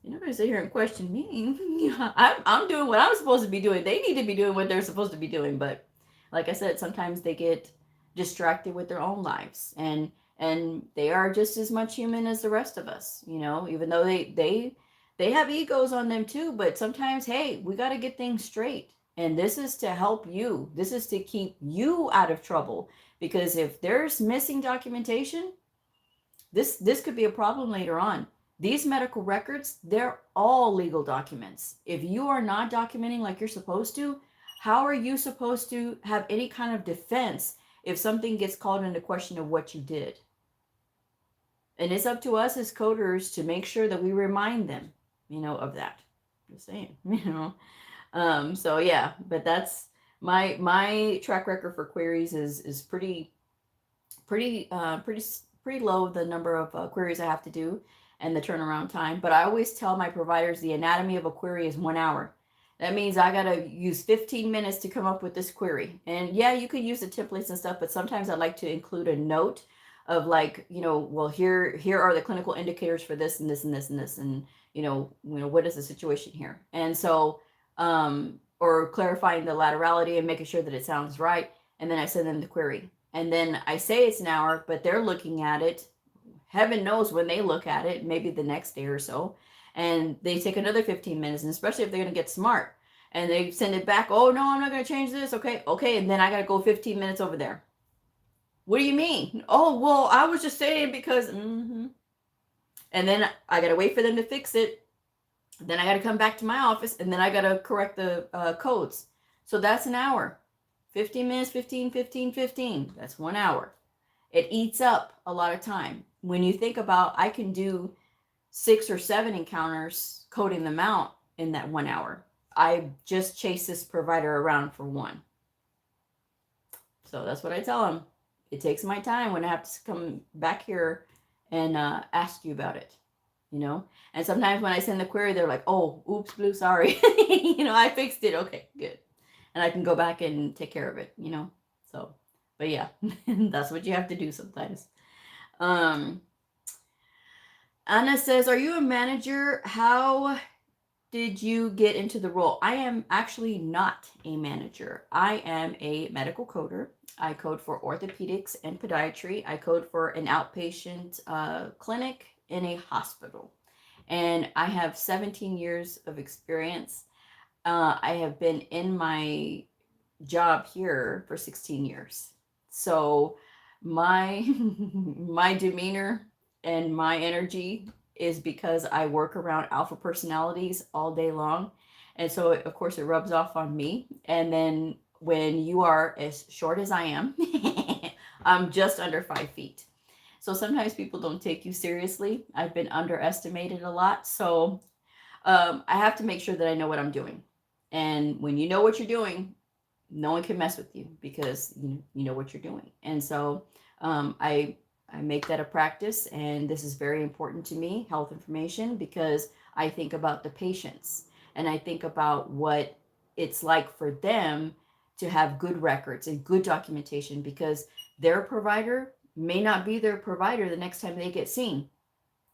You're not going to sit here and question me. I'm doing what I'm supposed to be doing. They need to be doing what they're supposed to be doing. But like I said, sometimes they get distracted with their own lives. And they are just as much human as the rest of us, even though they have egos on them too. But sometimes, hey, we got to get things straight. And this is to help you. This is to keep you out of trouble. Because if there's missing documentation, this could be a problem later on. These medical records, they're all legal documents. If you are not documenting like you're supposed to, how are you supposed to have any kind of defense if something gets called into question of what you did? And it's up to us as coders to make sure that we remind them, of that. Just saying, So yeah, but that's my track record for queries is pretty low, the number of queries I have to do and the turnaround time. But I always tell my providers the anatomy of a query is 1 hour. That means I gotta use 15 minutes to come up with this query. And yeah, you could use the templates and stuff, but sometimes I like to include a note of like, well, here are the clinical indicators for this and this and this and this, and what is the situation here? And so, or clarifying the laterality and making sure that it sounds right, and then I send them the query. And then I say it's an hour, but they're looking at it. Heaven knows when they look at it, maybe the next day or so. And they take another 15 minutes, and especially if they're going to get smart. And they send it back. Oh, no, I'm not going to change this. Okay, okay. And then I got to go 15 minutes over there. What do you mean? Oh, well, I was just saying because. And then I got to wait for them to fix it. Then I got to come back to my office, and then I got to correct the codes. So that's an hour. 15 minutes, 15, 15, 15. That's 1 hour. It eats up a lot of time. When you think about, I can do 6 or 7 encounters, coding them out in that 1 hour. I just chase this provider around for one. So that's what I tell them. It takes my time when I have to come back here and ask you about it, And sometimes when I send the query, they're like, oh, oops, Blue, sorry. I fixed it. Okay, good. And I can go back and take care of it, So, but yeah, that's what you have to do sometimes. Anna says, are you a manager? How did you get into the role? I am actually not a manager. I am a medical coder. I code for orthopedics and podiatry. I code for an outpatient clinic in a hospital. And I have 17 years of experience. I have been in my job here for 16 years. So my my demeanor and my energy is because I work around alpha personalities all day long. And so of course it rubs off on me. And then when you are as short as I am, I'm just under 5 feet. So sometimes people don't take you seriously. I've been underestimated a lot. So I have to make sure that I know what I'm doing. And when you know what you're doing, no one can mess with you because you know what you're doing. And so I make that a practice, and this is very important to me, health information, because I think about the patients and I think about what it's like for them to have good records and good documentation, because their provider may not be their provider the next time they get seen.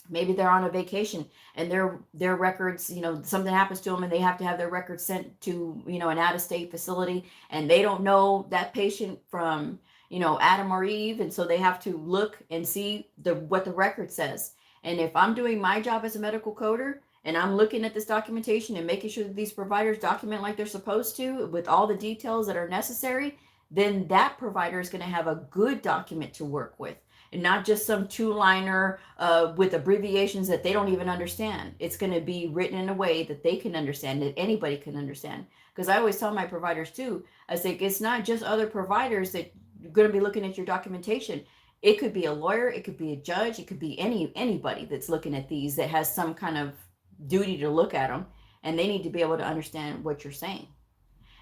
Maybe they're on a vacation and their records, something happens to them and they have to have their records sent to, an out-of-state facility, and they don't know that patient from, Adam or Eve. And so they have to look and see what the record says. And if I'm doing my job as a medical coder and I'm looking at this documentation and making sure that these providers document like they're supposed to with all the details that are necessary, then that provider is going to have a good document to work with. And not just some 2-liner with abbreviations that they don't even understand. It's going to be written in a way that they can understand, that anybody can understand. Because I always tell my providers too, I say, it's not just other providers that are going to be looking at your documentation. It could be a lawyer, it could be a judge, it could be anybody that's looking at these that has some kind of duty to look at them, and they need to be able to understand what you're saying.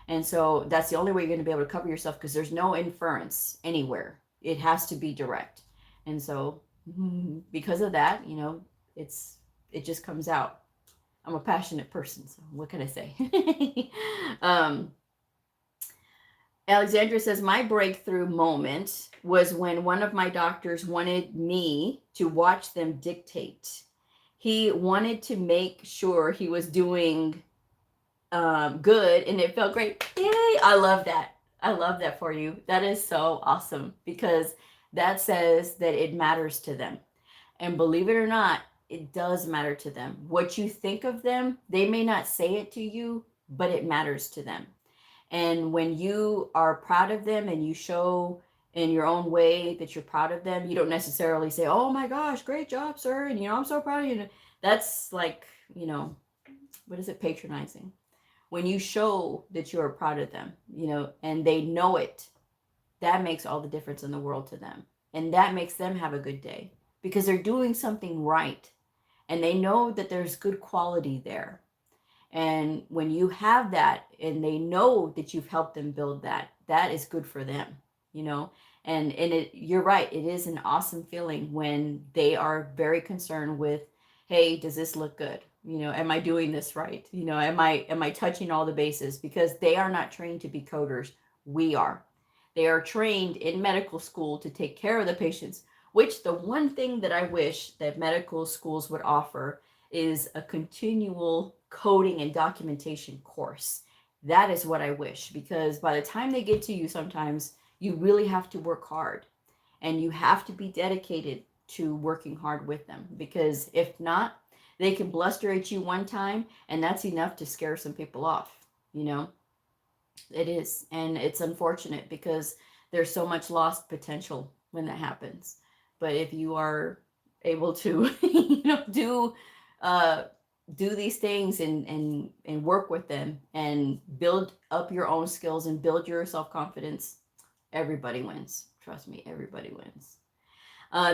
And so that's the only way you're going to be able to cover yourself, because there's no inference anywhere. It has to be direct. And so because of that, it just comes out. I'm a passionate person, so what can I say? Alexandra says, my breakthrough moment was when one of my doctors wanted me to watch them dictate. He wanted to make sure he was doing good, and it felt great. Yay! I love that. I love that for you. That is so awesome, because that says that it matters to them. And believe it or not, it does matter to them. What you think of them, they may not say it to you, but it matters to them. And when you are proud of them and you show in your own way that you're proud of them, you don't necessarily say, oh my gosh, great job, sir. And, I'm so proud of you. That's like, what is it? Patronizing. When you show that you are proud of them, and they know it, that makes all the difference in the world to them. And that makes them have a good day, because they're doing something right. And they know that there's good quality there. And when you have that and they know that you've helped them build that, that is good for them, you know. And you're right, it is an awesome feeling when they are very concerned with, hey, does this look good? You know, am I doing this right? You know, am I touching all the bases? Because they are not trained to be coders. We are. They are trained in medical school to take care of the patients, which the one thing that I wish that medical schools would offer is a continual coding and documentation course. That is what I wish, because by the time they get to you, sometimes you really have to work hard and you have to be dedicated to working hard with them, because if not, they can bluster at you one time and that's enough to scare some people off, you know. It is, and it's unfortunate because there's so much lost potential when that happens. But if you are able to, uh, do these things and work with them and build up your own skills and build your self confidence, everybody wins. Trust me, everybody wins.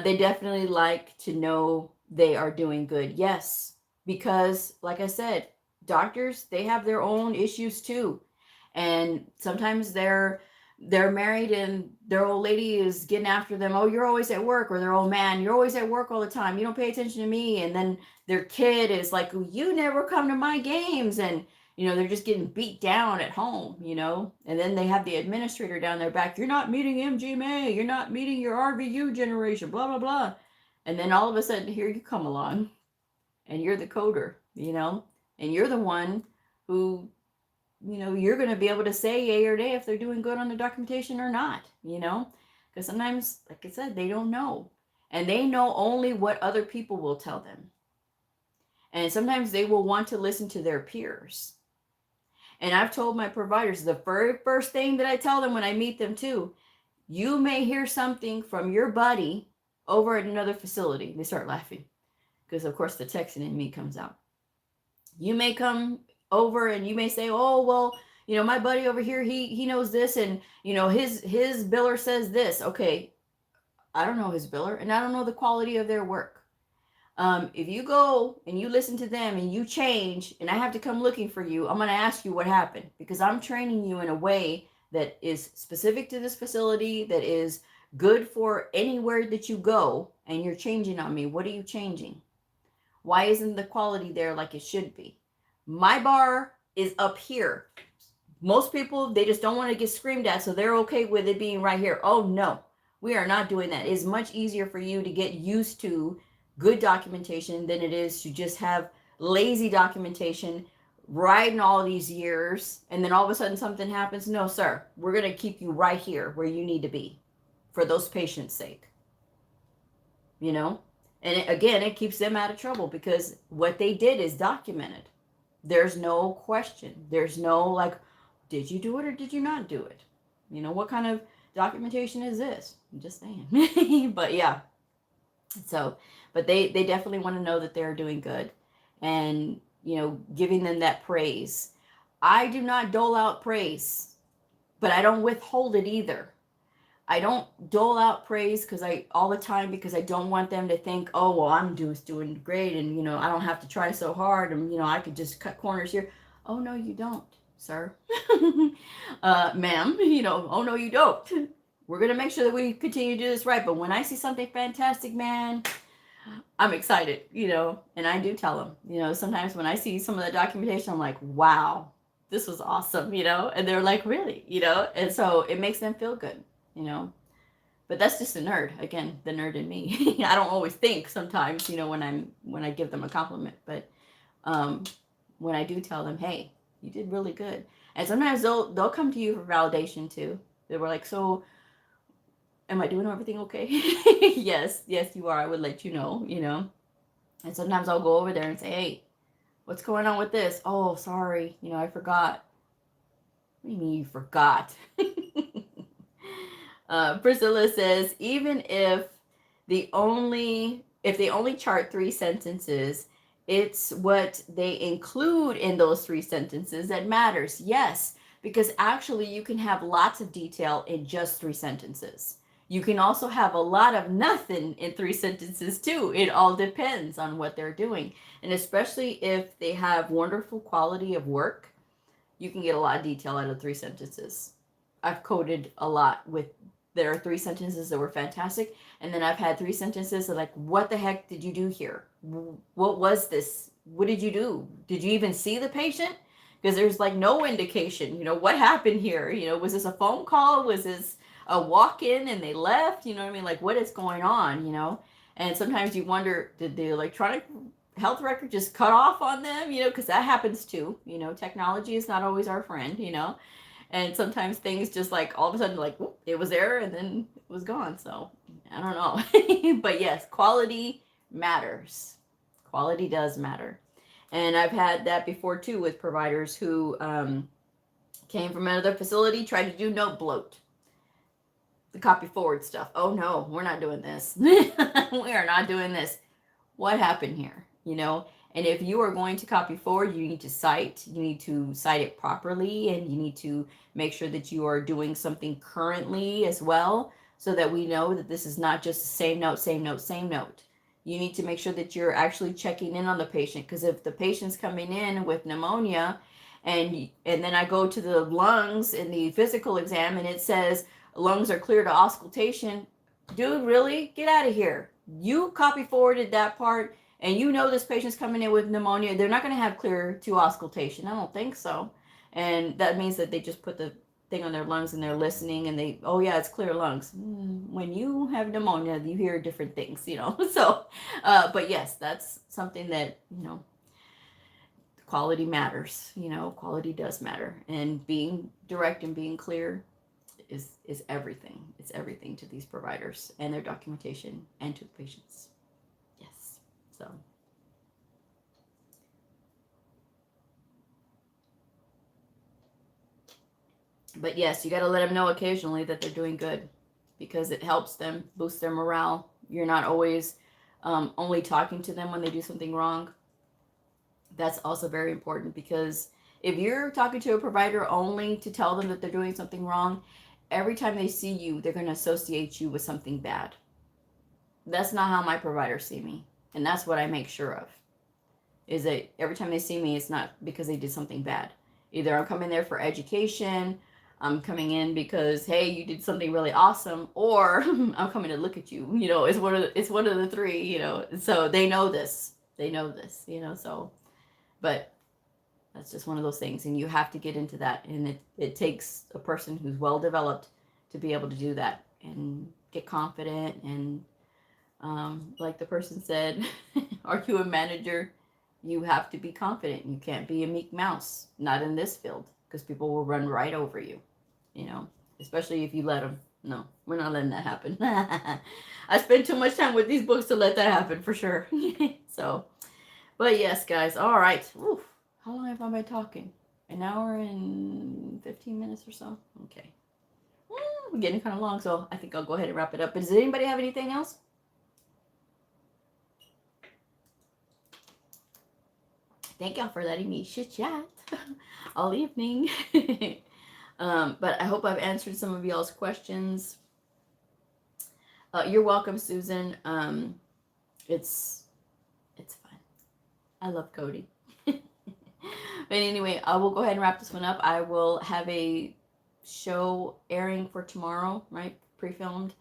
They definitely like to know they are doing good. Yes, because like I said, doctors, they have their own issues too. And sometimes they're married and their old lady is getting after them. Oh, you're always at work, or their old man, you're always at work all the time. You don't pay attention to me. And then their kid is like, you never come to my games. And they're just getting beat down at home, and then they have the administrator down their back. You're not meeting MGMA. You're not meeting your RVU generation, blah, blah, blah. And then all of a sudden, here you come along and you're the coder, and you're the one who, you're going to be able to say yay or nay if they're doing good on the documentation or not, because sometimes, like I said, they don't know. And they know only what other people will tell them. And sometimes they will want to listen to their peers. And I've told my providers, the very first thing that I tell them when I meet them too, you may hear something from your buddy over at another facility. They start laughing because, of course, the Texan in me comes out. You may come over and you may say, oh, well, my buddy over here, he knows this, and, his biller says this. Okay, I don't know his biller, and I don't know the quality of their work. If you go and you listen to them and you change and I have to come looking for you, I'm going to ask you what happened, because I'm training you in a way that is specific to this facility, that is good for anywhere that you go, and you're changing on me. What are you changing? Why isn't the quality there like it should be? My bar is up here. Most people, they just don't want to get screamed at, so they're okay with it being right here. Oh, no, we are not doing that. It's much easier for you to get used to good documentation than it is to just have lazy documentation riding all these years, and then all of a sudden something happens. No, sir, we're going to keep you right here where you need to be for those patients' sake. And it keeps them out of trouble, because what they did is documented. There's no question. There's no like, did you do it or did you not do it? What kind of documentation is this? I'm just saying. But yeah. So, but they definitely want to know that they're doing good, and, giving them that praise. I do not dole out praise, but I don't withhold it either. I don't dole out praise all the time, because I don't want them to think, oh, well, I'm doing great, and, I don't have to try so hard, and, I could just cut corners here. Oh, no, you don't, sir. Ma'am, oh, no, you don't. We're going to make sure that we continue to do this right. But when I see something fantastic, man, I'm excited, and I do tell them, sometimes when I see some of the documentation, I'm like, wow, this was awesome, and they're like, really, and so it makes them feel good, but that's just a nerd. Again, the nerd in me. I don't always think sometimes, when I give them a compliment, but when I do tell them, hey, you did really good. And sometimes they'll come to you for validation too. They were like, so am I doing everything okay? Yes, you are. I would let you know, And sometimes I'll go over there and say, hey, what's going on with this? Oh, sorry, I forgot. What do you mean you forgot? Priscilla says, even if they only chart 3 sentences, it's what they include in those 3 sentences that matters. Yes, because actually you can have lots of detail in just 3 sentences. You can also have a lot of nothing in 3 sentences too. It all depends on what they're doing. And especially if they have wonderful quality of work, you can get a lot of detail out of 3 sentences. I've coded a lot with there are 3 sentences that were fantastic, and then I've had 3 sentences that like, what the heck did you do here? What was this? What did you do? Did you even see the patient? Because there's like no indication, what happened here? Was this a phone call? Was this a walk-in and they left? You know what I mean? Like, what is going on? And sometimes you wonder, did the electronic health record just cut off on them? Because that happens too. Technology is not always our friend. And sometimes things just like all of a sudden like, whoop, it was there and then it was gone. So I don't know. But yes, quality matters. Quality does matter. And I've had that before too with providers who came from another facility, tried to do note bloat, the copy forward stuff. Oh no, we're not doing this. We are not doing this. What happened here? And if you are going to copy forward, you need to cite it properly, and you need to make sure that you are doing something currently as well, so that we know that this is not just the same note, same note, same note. You need to make sure that you're actually checking in on the patient, because if the patient's coming in with pneumonia and then I go to the lungs in the physical exam and it says lungs are clear to auscultation, dude, really? Get out of here. You copy forwarded that part and this patient's coming in with pneumonia. They're not going to have clear to auscultation. I don't think so. And that means that they just put the thing on their lungs and they're listening and oh yeah, it's clear lungs. When you have pneumonia, you hear different things, So, but yes, that's something that, quality matters. Quality does matter. And being direct and being clear is everything. It's everything to these providers and their documentation and to the patients. Yes. So. But yes, you got to let them know occasionally that they're doing good, because it helps them boost their morale. You're not always only talking to them when they do something wrong. That's also very important, because if you're talking to a provider only to tell them that they're doing something wrong, every time they see you, they're going to associate you with something bad. That's not how my providers see me. And that's what I make sure of, is that every time they see me, it's not because they did something bad. Either I'm coming there for education, I'm coming in because, hey, you did something really awesome, or I'm coming to look at you. It's one of the three. So they know this. So, but that's just one of those things, and you have to get into that, and it takes a person who's well developed to be able to do that and get confident. And like the person said, are you a manager? You have to be confident. You can't be a meek mouse, not in this field, because people will run right over you, especially if you let them. No, we're not letting that happen. I spend too much time with these books to let that happen, for sure. So, but yes, guys. All right. Oof. How long have I been talking? An hour and 15 minutes or so? Okay. We're getting kind of long, so I think I'll go ahead and wrap it up. But does anybody have anything else? Thank y'all for letting me chit-chat all evening. But I hope I've answered some of y'all's questions. You're welcome, Susan. It's fun. I love coding. But anyway, I will go ahead and wrap this one up. I will have a show airing for tomorrow, right? Pre-filmed.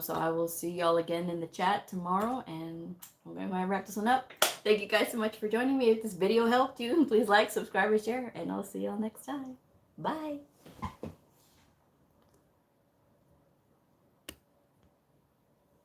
So I will see y'all again in the chat tomorrow, and I'm going to wrap this one up. Thank you guys so much for joining me. If this video helped you, please like, subscribe, and share, and I'll see y'all next time. Bye.